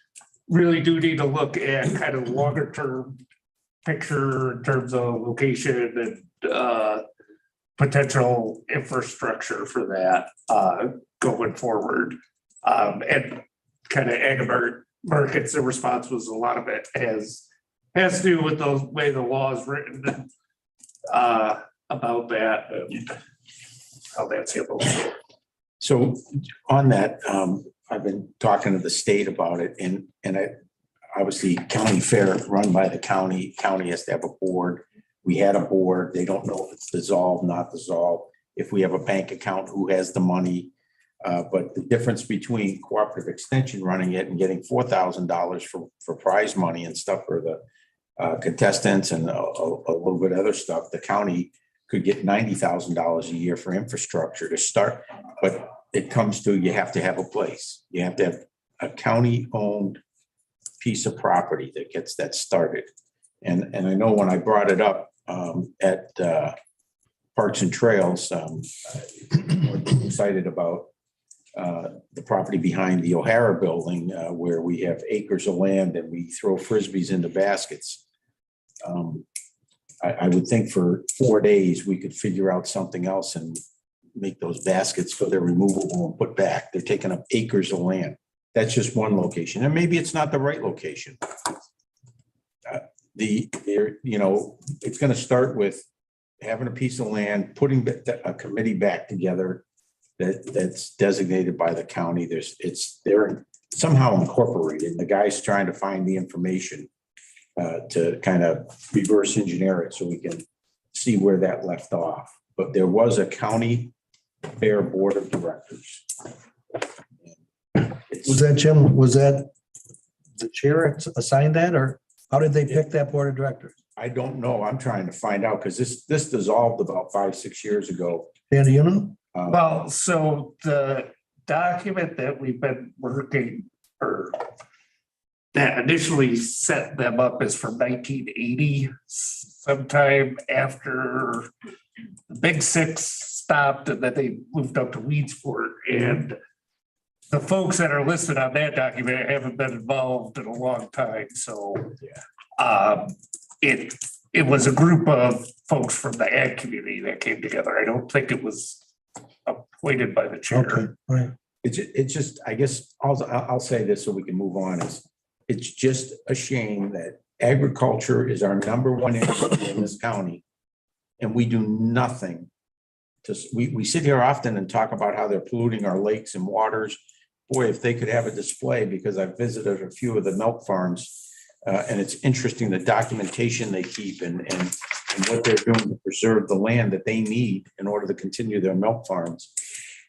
S18: really do need to look at kind of longer term picture in terms of location and potential infrastructure for that going forward. And kind of Ag Markets, the response was a lot of it has to do with the way the law is written about that and how that's handled.
S5: So on that, I've been talking to the state about it and obviously county fair run by the county has to have a board. We had a board. They don't know if it's dissolved, not dissolved. If we have a bank account, who has the money? But the difference between Cooperative Extension running it and getting $4,000 for prize money and stuff for the contestants and a little bit of other stuff, the county could get $90,000 a year for infrastructure to start. But it comes to, you have to have a place. You have to have a county-owned piece of property that gets that started. And I know when I brought it up at Parks and Trails, I'm excited about the property behind the O'Hara building where we have acres of land and we throw Frisbees into baskets. I would think for 4 days, we could figure out something else and make those baskets so they're removable and put back. They're taking up acres of land. That's just one location. And maybe it's not the right location. It's going to start with having a piece of land, putting a committee back together that's designated by the county. They're somehow incorporated. The guy's trying to find the information to kind of reverse engineer it so we can see where that left off. But there was a county fair board of directors.
S3: Was that Jim? Was that the chair assigned that, or how did they pick that board of directors?
S5: I don't know. I'm trying to find out because this dissolved about 5-6 years ago.
S3: Dan, do you know?
S18: Well, so the document that we've been working or that initially set them up is from 1980, sometime after the Big Six stopped and then they moved up to Weedsport. And the folks that are listed on that document haven't been involved in a long time. So it was a group of folks from the ag community that came together. I don't think it was appointed by the chair.
S3: Okay, right.
S5: It's just, I guess, I'll say this so we can move on, is it's just a shame that agriculture is our #1 industry in this county. And we do nothing we sit here often and talk about how they're polluting our lakes and waters. Boy, if they could have a display, because I've visited a few of the milk farms. And it's interesting, the documentation they keep and what they're doing to preserve the land that they need in order to continue their milk farms.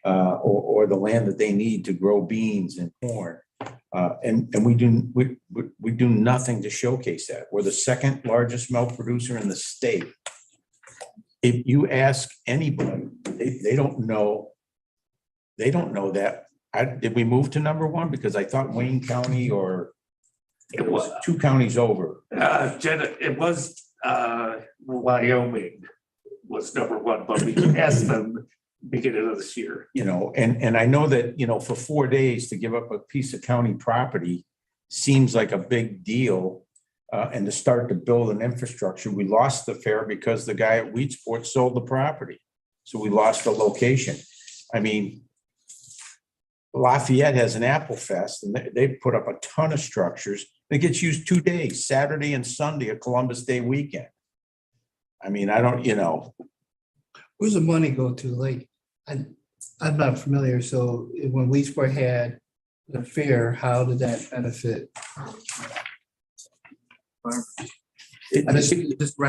S5: Or the land that they need to grow beans and corn. And we do nothing to showcase that. We're the second largest milk producer in the state. If you ask anybody, they don't know. They don't know that. Did we move to number one? Because I thought Wayne County or it was 2 counties over.
S18: Jenna, it was Wyoming was number one, but we asked them beginning of this year.
S5: You know, and I know that, you know, for 4 days to give up a piece of county property seems like a big deal. And to start to build an infrastructure, we lost the fair because the guy at Weedsport sold the property. So we lost the location. I mean, Lafayette has an Apple Fest and they put up a ton of structures. It gets used 2 days, Saturday and Sunday, a Columbus Day weekend. I mean, I don't, you know.
S19: Where's the money go to? Like, I'm not familiar. So when Weedsport had the fair, how did that benefit?
S5: It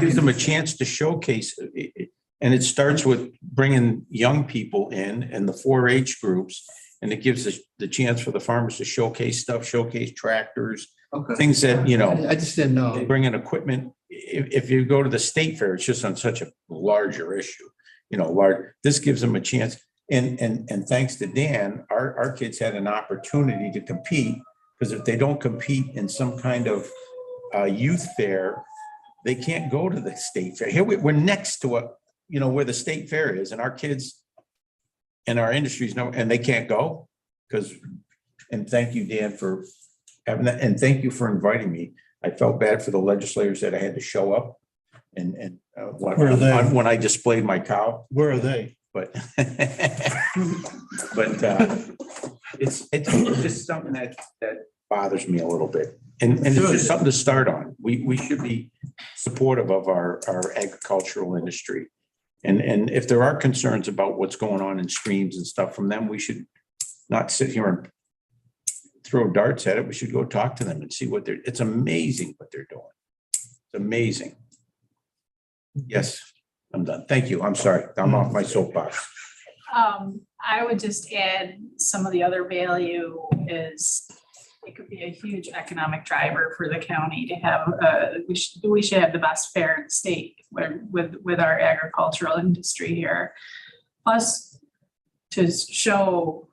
S5: gives them a chance to showcase it. And it starts with bringing young people in and the 4-H groups. And it gives us the chance for the farmers to showcase stuff, showcase tractors, things that, you know.
S19: I just didn't know.
S5: They bring in equipment. If you go to the state fair, it's just on such a larger issue, you know, this gives them a chance. And thanks to Dan, our kids had an opportunity to compete, because if they don't compete in some kind of youth fair, they can't go to the state fair. Here we're next to where the state fair is, and our kids and our industries know, and they can't go and thank you, Dan, for having that. And thank you for inviting me. I felt bad for the legislators that I had to show up when I displayed my cow.
S15: Where are they?
S5: But it's just something that bothers me a little bit. And it's just something to start on. We should be supportive of our agricultural industry. And if there are concerns about what's going on in streams and stuff from them, we should not sit here and throw darts at it. We should go talk to them and see it's amazing what they're doing. It's amazing. Yes, I'm done. Thank you. I'm sorry. I'm off my soapbox.
S14: I would just add some of the other value is it could be a huge economic driver for the county to have, we should have the best fair in the state with our agricultural industry here. Plus to show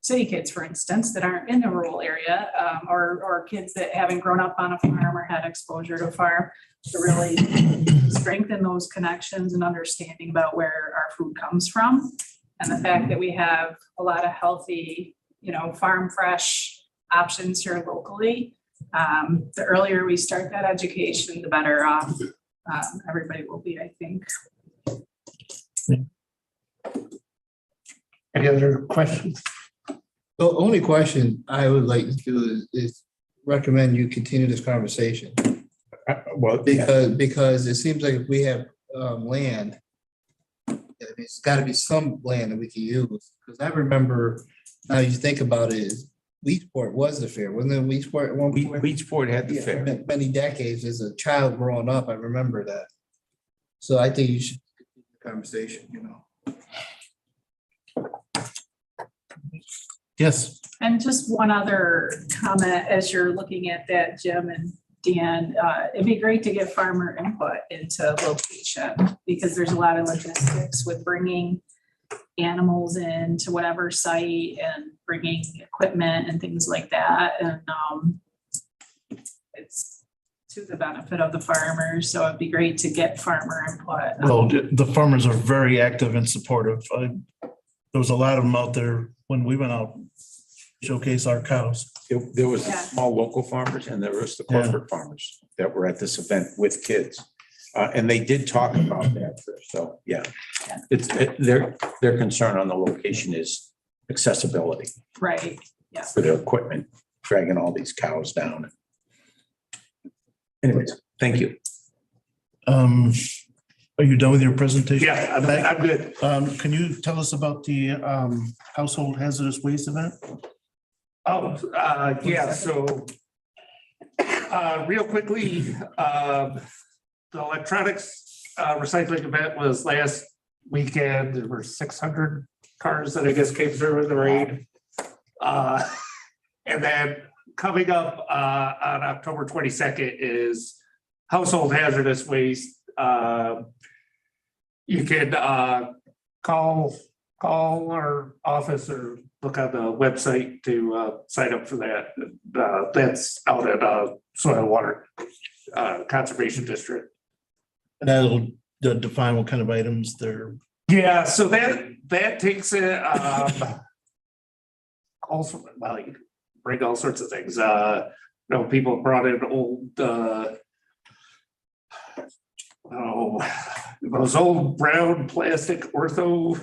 S14: city kids, for instance, that aren't in the rural area, or kids that haven't grown up on a farm or had exposure to a farm, to really strengthen those connections and understanding about where our food comes from. And the fact that we have a lot of healthy, farm fresh options here locally. The earlier we start that education, the better off everybody will be, I think.
S18: Any other questions?
S19: The only question I would like to do is recommend you continue this conversation. Because it seems like if we have land, it's got to be some land that we can use. Because I remember, now you think about it, Weedsport was the fair, wasn't it? Weedsport at one point?
S5: Weedsport had the fair.
S19: Many decades. As a child growing up, I remember that. So I think you should continue the conversation.
S15: Yes.
S14: And just one other comment, as you're looking at that, Jim and Dan, it'd be great to get farmer input into location, because there's a lot of logistics with bringing animals into whatever site and bringing equipment and things like that. And it's to the benefit of the farmers. So it'd be great to get farmer input.
S15: Well, the farmers are very active and supportive. There was a lot of them out there when we went out showcase our cows.
S5: There was the small local farmers and there was the corporate farmers that were at this event with kids. And they did talk about that. So, their concern on the location is accessibility.
S14: Right. Yeah.
S5: For their equipment, dragging all these cows down. Anyways, thank you.
S15: But Are you done with your presentation?
S18: Yeah, I'm good.
S15: Can you tell us about the household hazardous waste event?
S18: Oh, yeah, so real quickly, the electronics recycling event was last weekend. There were 600 cars that I guess came through in the rain. And then coming up on October 22nd is household hazardous waste. You can call our office or look on the website to sign up for that. That's out at Soil Water Conservation District.
S15: And that'll define what kind of items they're.
S18: Yeah, so that takes it also, well, you bring all sorts of things. People brought in old those old brown plastic ortho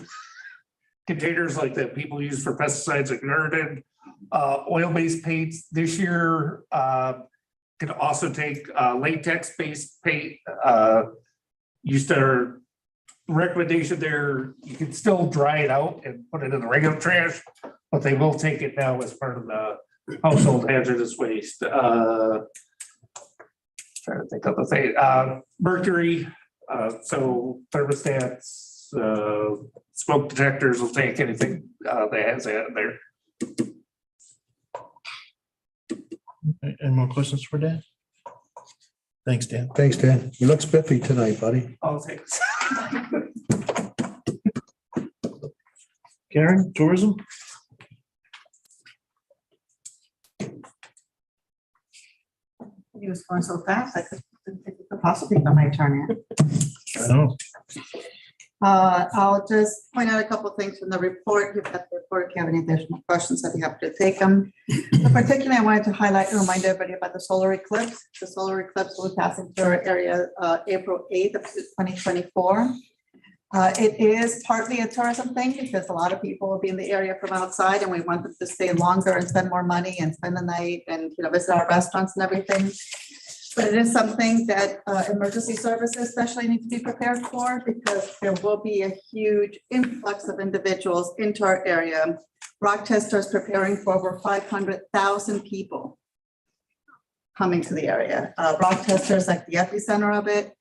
S18: containers like that people use for pesticides and garden, oil-based paints. This year, can also take latex-based paint. Used to recommendation there, you can still dry it out and put it in the regular trash, but they will take it now as part of the household hazardous waste. Trying to think of the thing, mercury, so thermostats, smoke detectors will take anything that has that in there.
S15: Any more questions for Dan? Thanks, Dan.
S3: Thanks, Dan. You look spiffy tonight, buddy.
S18: Oh, thanks.
S15: Karen, tourism?
S20: He was going so fast, I couldn't think it could possibly be my turn yet.
S15: I know.
S20: I'll just point out a couple of things from the report. You've got the report. If you have any additional questions, I'd be happy to take them. But particularly, I wanted to highlight and remind everybody about the solar eclipse. The solar eclipse will be passing through our area April 8th of 2024. It is partly a tourism thing because a lot of people will be in the area from outside and we want them to stay longer and spend more money and spend the night and visit our restaurants and everything. But it is something that emergency services especially need to be prepared for because there will be a huge influx of individuals into our area. Rochester is preparing for over 500,000 people coming to the area. Rochester is like the epicenter of it.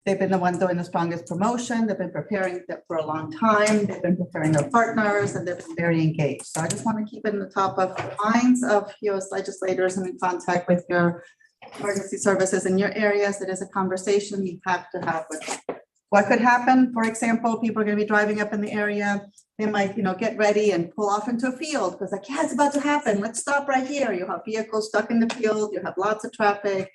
S20: They've been the ones doing the strongest promotion. They've been preparing for a long time. They've been preparing their partners and they've been very engaged. So I just want to keep it in the top of the minds of US legislators and in contact with your emergency services in your areas. It is a conversation you have to have with them. What could happen? For example, people are going to be driving up in the area. They might, get ready and pull off into a field because like, yeah, it's about to happen. Let's stop right here. You have vehicles stuck in the field. You have lots of traffic.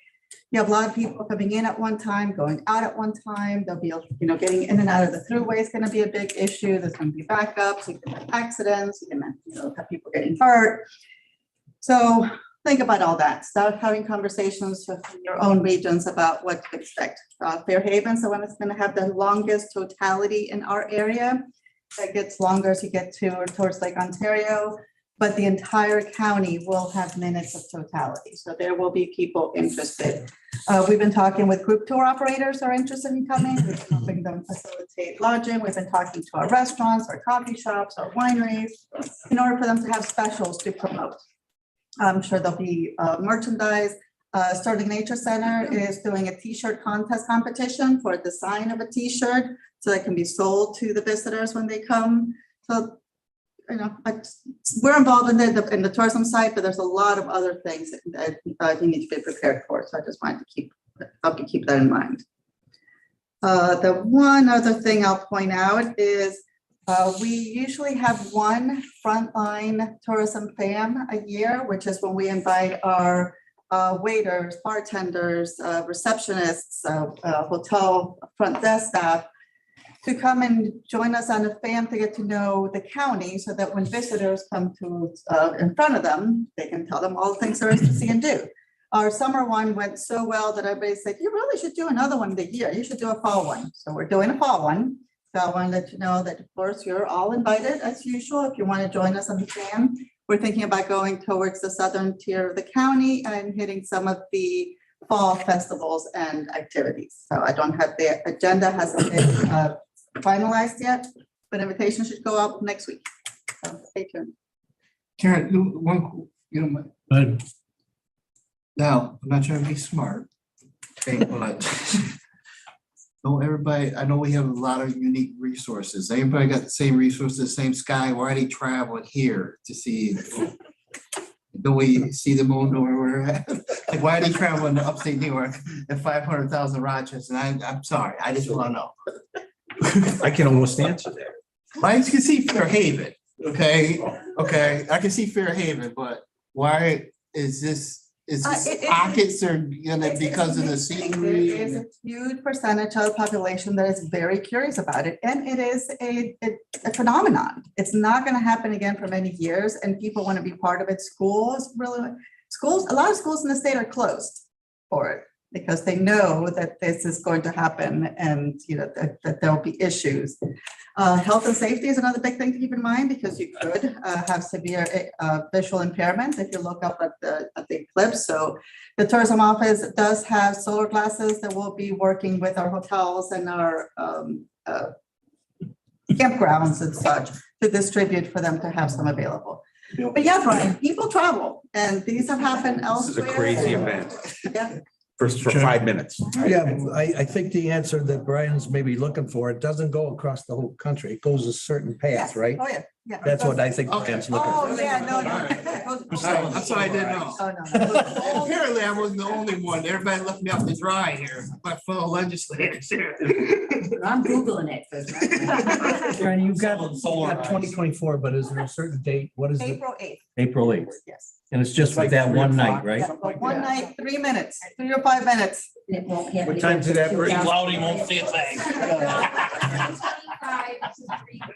S20: You have a lot of people coming in at one time, going out at one time. There'll be, getting in and out of the throughway is going to be a big issue. There's going to be backups. You can have accidents. You can have people getting hurt. So think about all that. Start having conversations with your own regions about what to expect. Fairhaven, so when it's going to have the longest totality in our area. That gets longer as you get towards Lake Ontario. But the entire county will have minutes of totality. So there will be people interested. We've been talking with group tour operators who are interested in coming. We've been helping them facilitate lodging. We've been talking to our restaurants, our coffee shops, our wineries, in order for them to have specials to promote. I'm sure there'll be merchandise. Sterling Nature Center is doing a t-shirt contest competition for a design of a t-shirt so that can be sold to the visitors when they come. So we're involved in the tourism side, but there's a lot of other things that you need to be prepared for. So I just wanted to help you keep that in mind. The one other thing I'll point out is we usually have one frontline tourism fam a year, which is when we invite our waiters, bartenders, receptionists, hotel front desk staff to come and join us on a fam to get to know the county so that when visitors come to in front of them, they can tell them all the things there is to see and do. Our summer one went so well that everybody said, you really should do another one of the year. You should do a fall one. So we're doing a fall one. So I want to let you know that, of course, you're all invited as usual. If you want to join us on the fam, we're thinking about going towards the southern tier of the county and hitting some of the fall festivals and activities. So I don't have the agenda hasn't been finalized yet, but invitation should go out next week. So stay tuned.
S19: Karen, one, now, I'm not trying to be smart. Okay, but don't everybody, I know we have a lot of unique resources. Everybody got the same resources, same sky. Why are they traveling here to see? Don't we see the moon where we're at? Like, why are they traveling to upstate New York at 500,000 Rochester? And I'm sorry, I just want to know.
S5: I can almost answer that.
S19: I can see Fairhaven, okay, I can see Fairhaven, but why is this? Is pockets are gonna because of the scenery?
S20: There is a huge percentage of the population that is very curious about it, and it is a phenomenon. It's not gonna happen again for many years, and people want to be part of it. Schools, a lot of schools in the state are closed for it because they know that this is going to happen and that there'll be issues. Health and safety is another big thing to keep in mind because you could have severe visual impairment if you look up at the eclipse. So the tourism office does have solar glasses that will be working with our hotels and our campgrounds and such to distribute for them to have some available. But yeah, Brian, people travel and these have happened
S5: This is
S20: elsewhere.
S5: a crazy event
S20: Yeah.
S5: for 5 minutes.
S3: Yeah, I think the answer that Brian's maybe looking for, it doesn't go across the whole country. It goes a certain path, right?
S20: Oh, yeah, yeah.
S3: That's what I think Brian's looking
S20: Oh,
S3: for.
S20: yeah, no.
S19: That's what I didn't know.
S20: Oh, no.
S19: Apparently, I wasn't the only one. Everybody left me off the dry here. My fellow legislators here.
S9: I'm Googling it.
S3: Brian, you've got 2024, but is there a certain date? What is it?
S20: April 8th.
S3: April 8th.
S20: Yes.
S3: And it's just like that one night, right?
S20: Yeah, but one night, 3 minutes, 3 or 5 minutes.
S5: What time did that bring?
S4: Cloudy won't see a thing.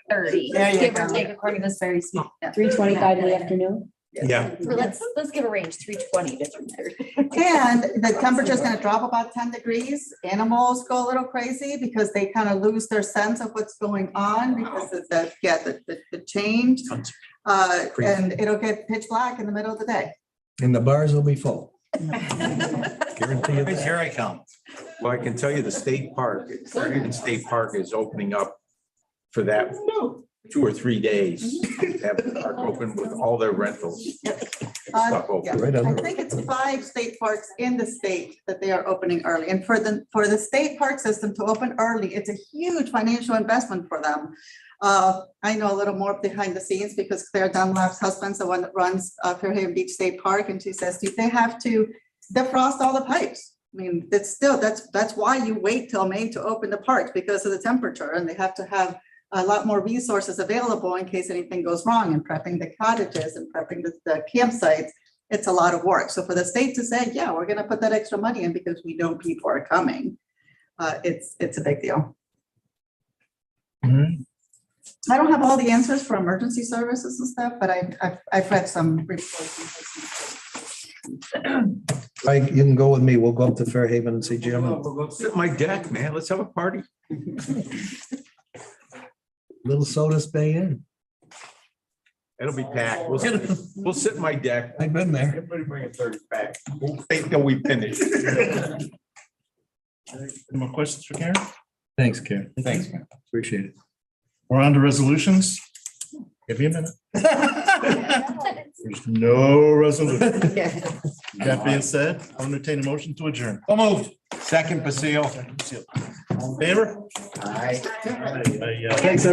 S9: 30.
S20: There you
S9: Give or
S20: go.
S9: take according to this very small.
S14: 3:25 in the afternoon.
S5: Yeah.
S9: Let's give a range, 320 to 330.
S20: And the temperature is going to drop about 10 degrees. Animals go a little crazy because they kind of lose their sense of what's going on because of the change. And it'll get pitch black in the middle of the day.
S3: And the bars will be full. Guarantee you that.
S4: Here I come.
S5: Well, I can tell you the state park, Fairhaven State Park is opening up for that 2 or 3 days. Have the park open with all their rentals. Stuff open.
S20: Yeah.
S3: Right
S20: I
S3: on.
S20: think it's 5 state parks in the state that they are opening early. And for the state park system to open early, it's a huge financial investment for them. I know a little more behind the scenes because Claire Dunlap's husband's the one that runs Fairhaven Beach State Park, and she says they have to defrost all the pipes. I mean, that's why you wait till May to open the parks because of the temperature, and they have to have a lot more resources available in case anything goes wrong and prepping the cottages and prepping the campsites. It's a lot of work. So for the state to say, yeah, we're going to put that extra money in because we know people are coming, it's a big deal. I don't have all the answers for emergency services and stuff, but I've read some reports.
S3: Right, you can go with me. We'll go up to Fairhaven and see Jim.
S5: We'll go sit on my deck, man. Let's have a party.
S3: Little Sodas Bay Inn.
S5: It'll be packed. We'll sit in my deck.
S3: I've been there.
S5: Everybody bring a 30-pack. We'll stay till we finish.
S15: Any more questions for Karen?
S3: Thanks, Karen.
S5: Thanks, man.
S3: Appreciate it.
S15: We're on to resolutions. Give me a minute. There's no resolution. That being said, I'll entertain a motion to adjourn.
S4: So moved. Second, Basile.
S15: All in favor?
S5: Aye.
S15: Thanks,